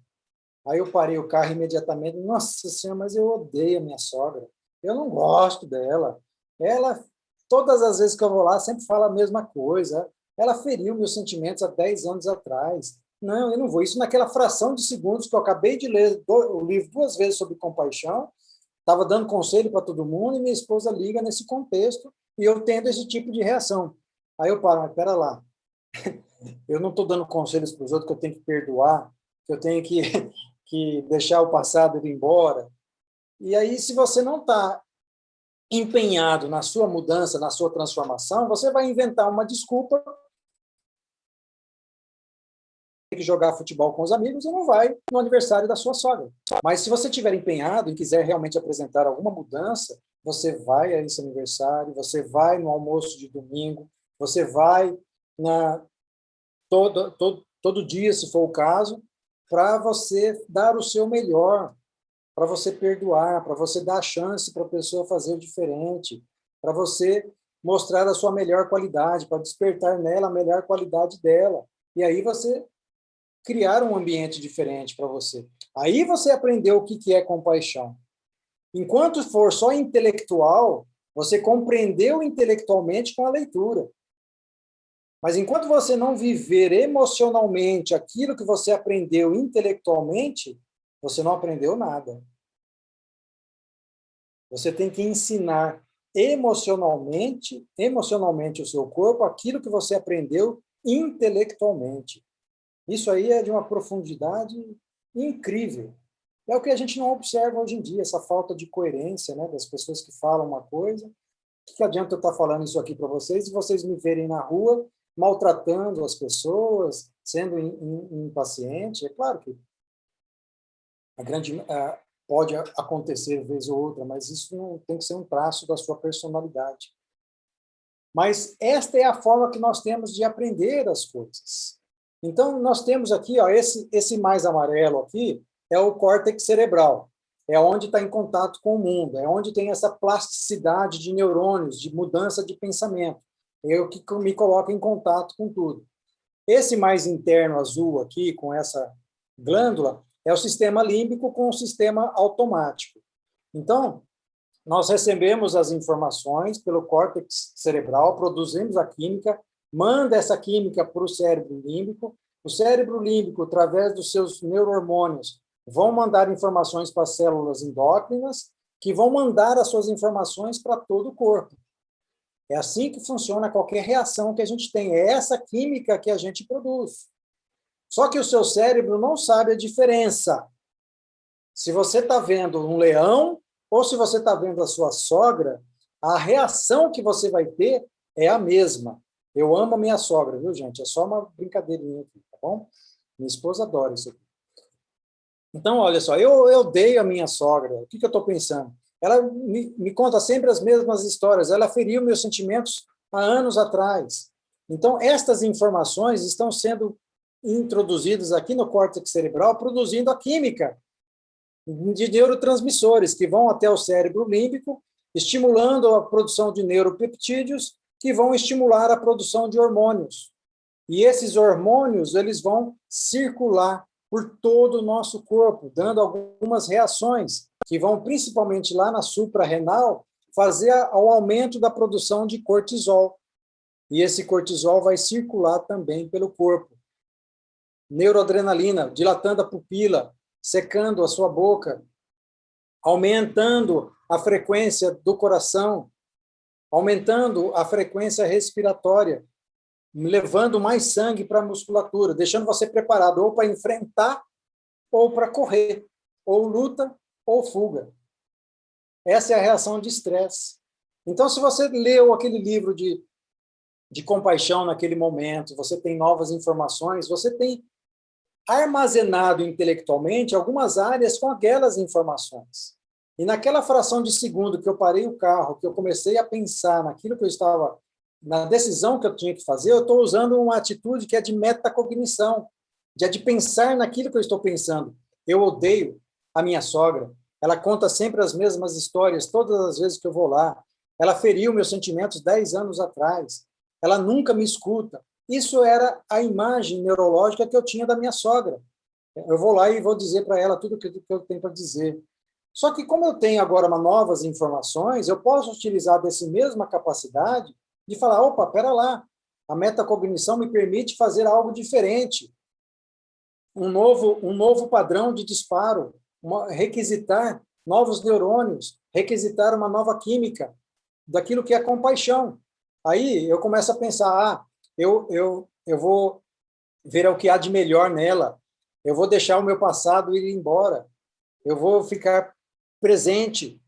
Aí eu parei o carro imediatamente, nossa senhora, mas eu odeio a minha sogra, eu não gosto dela. Ela, todas as vezes que eu vou lá, sempre fala a mesma coisa. Ela feriu meus sentimentos há 10 anos atrás. Não, eu não vou. Isso naquela fração de segundos que eu acabei de ler o livro 2 vezes sobre compaixão, estava dando conselho para todo mundo e minha esposa liga nesse contexto e eu tendo esse tipo de reação. Aí eu paro, mas pera lá, eu não estou dando conselhos para os outros que eu tenho que perdoar, que eu tenho que deixar o passado ir embora. E aí, se você não está empenhado na sua mudança, na sua transformação, você vai inventar uma desculpa, tem que jogar futebol com os amigos e não vai no aniversário da sua sogra. Mas se você estiver empenhado e quiser realmente apresentar alguma mudança, você vai a esse aniversário, você vai no almoço de domingo, você vai todo dia, se for o caso, para você dar o seu melhor, para você perdoar, para você dar a chance para a pessoa fazer diferente, para você mostrar a sua melhor qualidade, para despertar nela a melhor qualidade dela. E aí você criar um ambiente diferente para você. Aí você aprendeu o que é compaixão. Enquanto for só intelectual, você compreendeu intelectualmente com a leitura. Mas enquanto você não viver emocionalmente aquilo que você aprendeu intelectualmente, você não aprendeu nada. Você tem que ensinar emocionalmente o seu corpo aquilo que você aprendeu intelectualmente. Isso aí é de uma profundidade incrível. É o que a gente não observa hoje em dia, essa falta de coerência, né, das pessoas que falam uma coisa. O que adianta eu estar falando isso aqui para vocês e vocês me verem na rua maltratando as pessoas, sendo impaciente? É claro que pode acontecer vez ou outra, mas isso não tem que ser um traço da sua personalidade. Mas esta é a forma que nós temos de aprender as coisas. Então, nós temos aqui, ó, esse mais amarelo aqui, é o córtex cerebral. É onde está em contato com o mundo, é onde tem essa plasticidade de neurônios, de mudança de pensamento. É o que me coloca em contato com tudo. Esse mais interno azul aqui, com essa glândula, é o sistema límbico com o sistema automático. Então, nós recebemos as informações pelo córtex cerebral, produzimos a química, manda essa química para o cérebro límbico. O cérebro límbico, através dos seus neurohormônios, vão mandar informações para as células endócrinas, que vão mandar as suas informações para todo o corpo. É assim que funciona qualquer reação que a gente tem. É essa química que a gente produz. Só que o seu cérebro não sabe a diferença. Se você está vendo um leão ou se você está vendo a sua sogra, a reação que você vai ter é a mesma. Eu amo a minha sogra, viu, gente? É só uma brincadeirinha aqui, tá bom? Minha esposa adora isso aqui. Então, olha só, eu odeio a minha sogra. O que eu estou pensando? Ela me conta sempre as mesmas histórias. Ela feriu meus sentimentos há anos atrás. Então, estas informações estão sendo introduzidas aqui no córtex cerebral, produzindo a química de neurotransmissores que vão até o cérebro límbico, estimulando a produção de neuropeptídeos, que vão estimular a produção de hormônios. E esses hormônios, eles vão circular por todo o nosso corpo, dando algumas reações, que vão principalmente lá na suprarrenal, fazer o aumento da produção de cortisol. E esse cortisol vai circular também pelo corpo. Neuroadrenalina, dilatando a pupila, secando a sua boca, aumentando a frequência do coração, aumentando a frequência respiratória, levando mais sangue para a musculatura, deixando você preparado ou para enfrentar ou para correr, ou luta ou fuga. Essa é a reação de estresse. Então, se você leu aquele livro de compaixão naquele momento, você tem novas informações, você tem armazenado intelectualmente algumas áreas com aquelas informações. E naquela fração de segundo que eu parei o carro, que eu comecei a pensar naquilo que eu estava, na decisão que eu tinha que fazer, eu estou usando uma atitude que é de metacognição, de pensar naquilo que eu estou pensando. Eu odeio a minha sogra, ela conta sempre as mesmas histórias, todas as vezes que eu vou lá. Ela feriu meus sentimentos 10 anos atrás. Ela nunca me escuta. Isso era a imagem neurológica que eu tinha da minha sogra. Eu vou lá e vou dizer para ela tudo o que eu tenho para dizer. Só que como eu tenho agora novas informações, eu posso utilizar dessa mesma capacidade de falar, opa, pera lá, a metacognição me permite fazer algo diferente. Um novo padrão de disparo, requisitar novos neurônios, requisitar uma nova química daquilo que é compaixão. Aí eu começo a pensar, eu vou ver o que há de melhor nela, eu vou deixar o meu passado ir embora, eu vou ficar presente,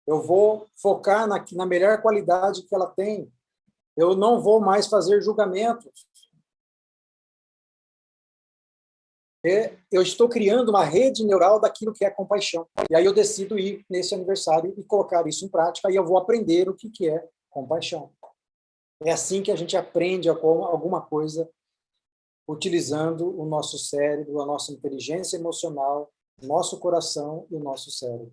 eu vou focar na melhor qualidade que ela tem, eu não vou mais fazer julgamentos. Eu estou criando uma rede neural daquilo que é compaixão. E aí eu decido ir nesse aniversário e colocar isso em prática, e eu vou aprender o que é compaixão. É assim que a gente aprende alguma coisa utilizando o nosso cérebro, a nossa inteligência emocional, o nosso coração e o nosso cérebro.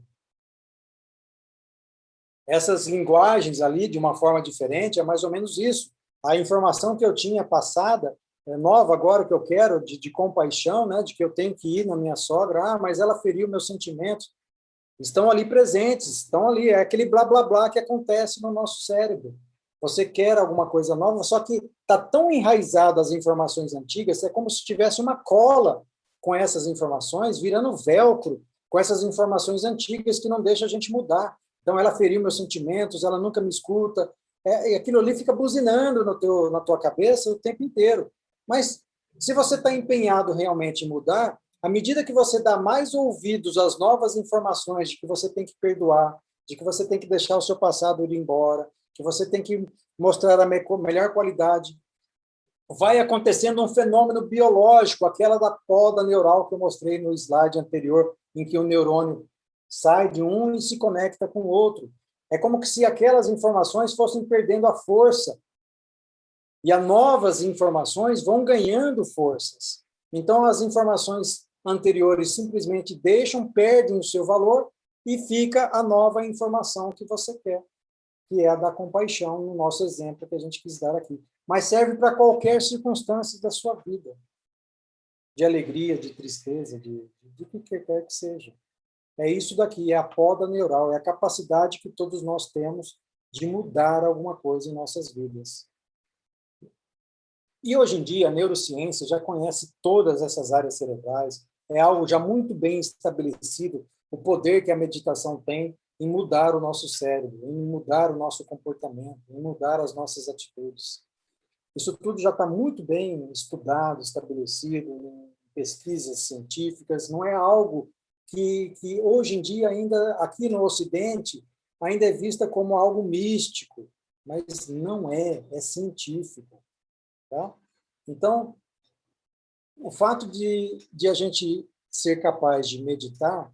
Essas linguagens ali, de uma forma diferente, é mais ou menos isso. A informação que eu tinha passada, nova agora que eu quero, de compaixão, né, de que eu tenho que ir na minha sogra, mas ela feriu meus sentimentos, estão ali presentes, estão ali, é aquele blá, blá, blá que acontece no nosso cérebro. Você quer alguma coisa nova, só que está tão enraizado as informações antigas, é como se tivesse uma cola com essas informações, virando velcro com essas informações antigas que não deixa a gente mudar. Então, ela feriu meus sentimentos, ela nunca me escuta, e aquilo ali fica buzinando na tua cabeça o tempo inteiro. Mas Se você está empenhado realmente em mudar, à medida que você dá mais ouvidos às novas informações de que você tem que perdoar, de que você tem que deixar o seu passado ir embora, que você tem que mostrar a melhor qualidade, vai acontecendo um fenômeno biológico, aquela da poda neural que eu mostrei no slide anterior, em que o neurônio sai de um e se conecta com o outro. É como se aquelas informações fossem perdendo a força, e as novas informações vão ganhando forças. Então, as informações anteriores simplesmente deixam, perdem o seu valor, e fica a nova informação que você quer, que é a da compaixão, no nosso exemplo que a gente quis dar aqui. Mas serve para qualquer circunstância da sua vida, de alegria, de tristeza, de que quer que seja. É isso daqui, é a poda neural, é a capacidade que todos nós temos de mudar alguma coisa em nossas vidas. E hoje em dia a neurociência já conhece todas essas áreas cerebrais, é algo já muito bem estabelecido, o poder que a meditação tem em mudar o nosso cérebro, em mudar o nosso comportamento, em mudar as nossas atitudes. Isso tudo já está muito bem estudado, estabelecido em pesquisas científicas, não é algo que hoje em dia ainda, aqui no Ocidente, ainda é vista como algo místico, mas não é, é científico. Tá? Então, o fato de a gente ser capaz de meditar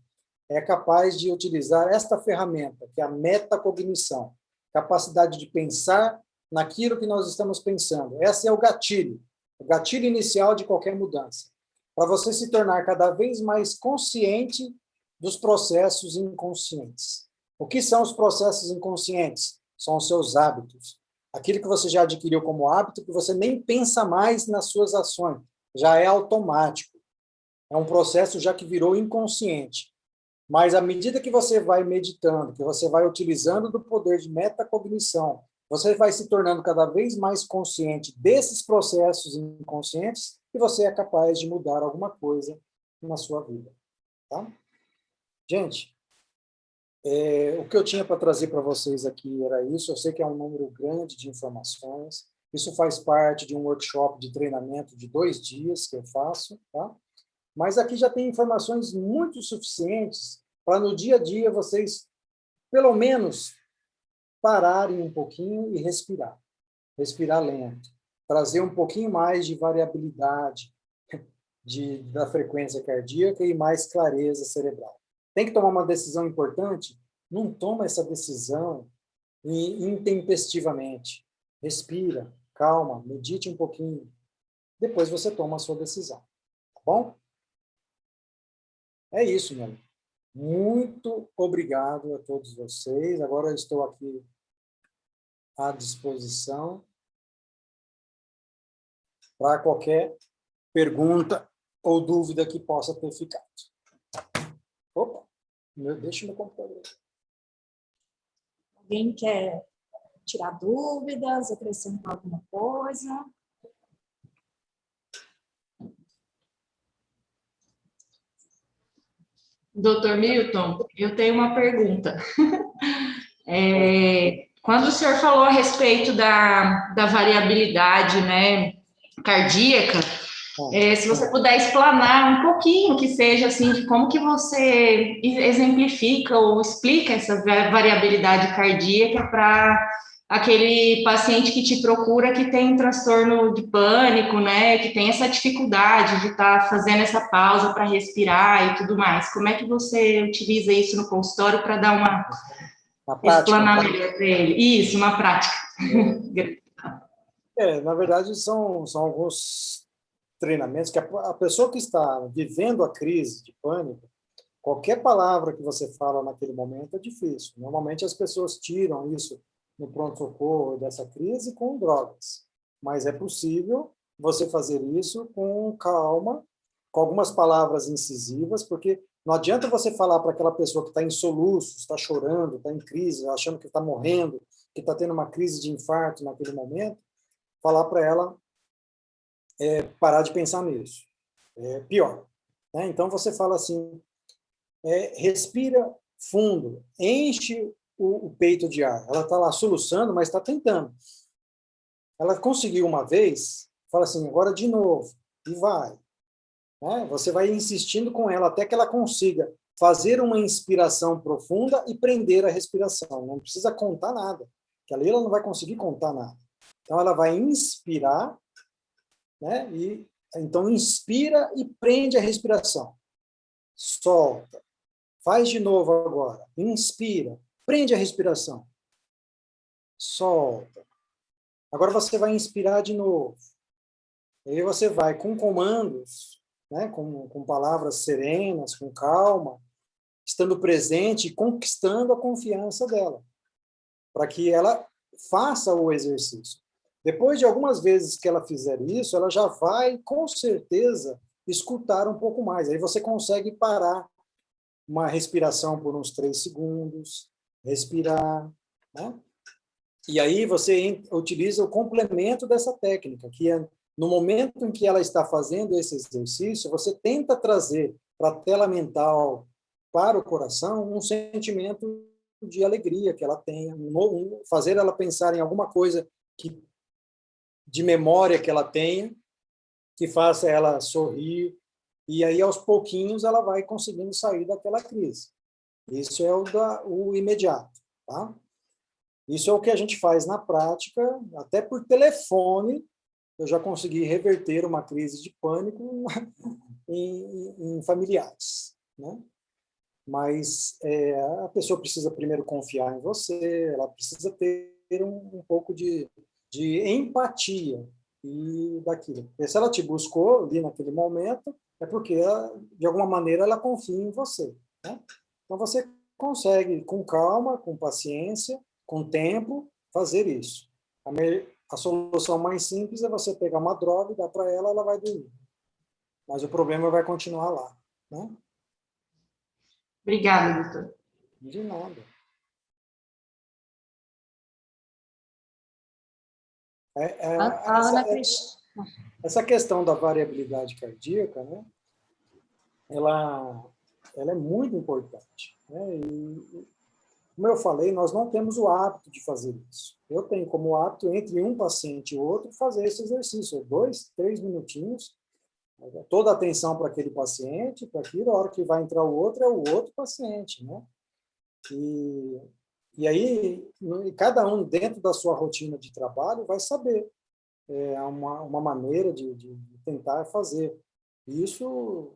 é capaz de utilizar esta ferramenta, que é a metacognição, capacidade de pensar naquilo que nós estamos pensando. Esse é o gatilho inicial de qualquer mudança, para você se tornar cada vez mais consciente dos processos inconscientes. O que são os processos inconscientes? São os seus hábitos. Aquilo que você já adquiriu como hábito, que você nem pensa mais nas suas ações, já é automático. É um processo já que virou inconsciente. Mas à medida que você vai meditando, que você vai utilizando do poder de metacognição, você vai se tornando cada vez mais consciente desses processos inconscientes e você é capaz de mudar alguma coisa na sua vida. Tá? Gente, o que eu tinha para trazer para vocês aqui era isso. Eu sei que é um número grande de informações. Isso faz parte de um workshop de treinamento de 2 dias que eu faço. Tá? Mas aqui já tem informações muito suficientes para no dia a dia vocês, pelo menos, pararem um pouquinho e respirar. Respirar lento. Trazer um pouquinho mais de variabilidade da frequência cardíaca e mais clareza cerebral. Tem que tomar uma decisão importante? Não toma essa decisão intempestivamente. Respira, calma, medite um pouquinho. Depois você toma a sua decisão. Tá bom? É isso, meu amigo. Muito obrigado a todos vocês. Agora eu estou aqui à disposição para qualquer pergunta ou dúvida que possa ter ficado. Opa, deixa meu computador. Alguém quer tirar dúvidas, acrescentar alguma coisa? Doutor Milton, eu tenho uma pergunta. Quando o senhor falou a respeito da variabilidade, né, cardíaca, se você puder explanar um pouquinho, que seja assim, de como que você exemplifica ou explica essa variabilidade cardíaca para aquele paciente que te procura que tem um transtorno de pânico, né, que tem essa dificuldade de estar fazendo essa pausa para respirar e tudo mais. Como é que você utiliza isso no consultório para dar uma explanar melhor para ele? Isso, uma prática. Na verdade, são alguns treinamentos que a pessoa que está vivendo a crise de pânico, qualquer palavra que você fala naquele momento é difícil. Normalmente as pessoas tiram isso no pronto-socorro dessa crise com drogas. Mas é possível você fazer isso com calma, com algumas palavras incisivas, porque não adianta você falar para aquela pessoa que está em soluços, está chorando, está em crise, achando que está morrendo, que está tendo uma crise de infarto naquele momento, falar para ela parar de pensar nisso. É pior. Né? Então, você fala assim, respira fundo, enche o peito de ar. Ela está lá soluçando, mas está tentando. Ela conseguiu uma vez, fala assim, agora de novo. e vai. Né? Você vai insistindo com ela até que ela consiga fazer uma inspiração profunda e prender a respiração. Não precisa contar nada, porque ali ela não vai conseguir contar nada. Então, ela vai inspirar, né? E então inspira e prende a respiração. Solta. Faz de novo agora. Inspira. Prende a respiração. Solta. Agora você vai inspirar de novo. E aí você vai com comandos, né? Com palavras serenas, com calma, estando presente e conquistando a confiança dela, para que ela faça o exercício. Depois de algumas vezes que ela fizer isso, ela já vai, com certeza, escutar um pouco mais. Aí você consegue parar uma respiração por uns 3 segundos, respirar, né? E aí você utiliza o complemento dessa técnica, que é no momento em que ela está fazendo esse exercício, você tenta trazer para a tela mental, para o coração, um sentimento de alegria que ela tenha, fazer ela pensar em alguma coisa de memória que ela tenha, que faça ela sorrir, e aí, aos pouquinhos, ela vai conseguindo sair daquela crise. Isso é o imediato. Tá? Isso é o que a gente faz na prática, até por telefone, eu já consegui reverter uma crise de pânico em familiares. Né? Mas a pessoa precisa primeiro confiar em você, ela precisa ter um pouco de empatia e daquilo. Porque se ela te buscou ali naquele momento, é porque, de alguma maneira, ela confia em você. Né? Então, você consegue, com calma, com paciência, com tempo, fazer isso. A solução mais simples é você pegar uma droga e dar para ela, ela vai dormir. Mas o problema vai continuar lá. Né? Obrigada, doutor. De nada. Ana Cristina. Essa questão da variabilidade cardíaca, né, ela é muito importante. Né? E, como eu falei, nós não temos o hábito de fazer isso. Eu tenho como hábito, entre um paciente e outro, fazer esse exercício, 2, 3 minutinhos, toda a atenção para aquele paciente, para aquilo, a hora que vai entrar o outro, é o outro paciente. Né? E aí, cada um, dentro da sua rotina de trabalho, vai saber uma maneira de tentar fazer. Isso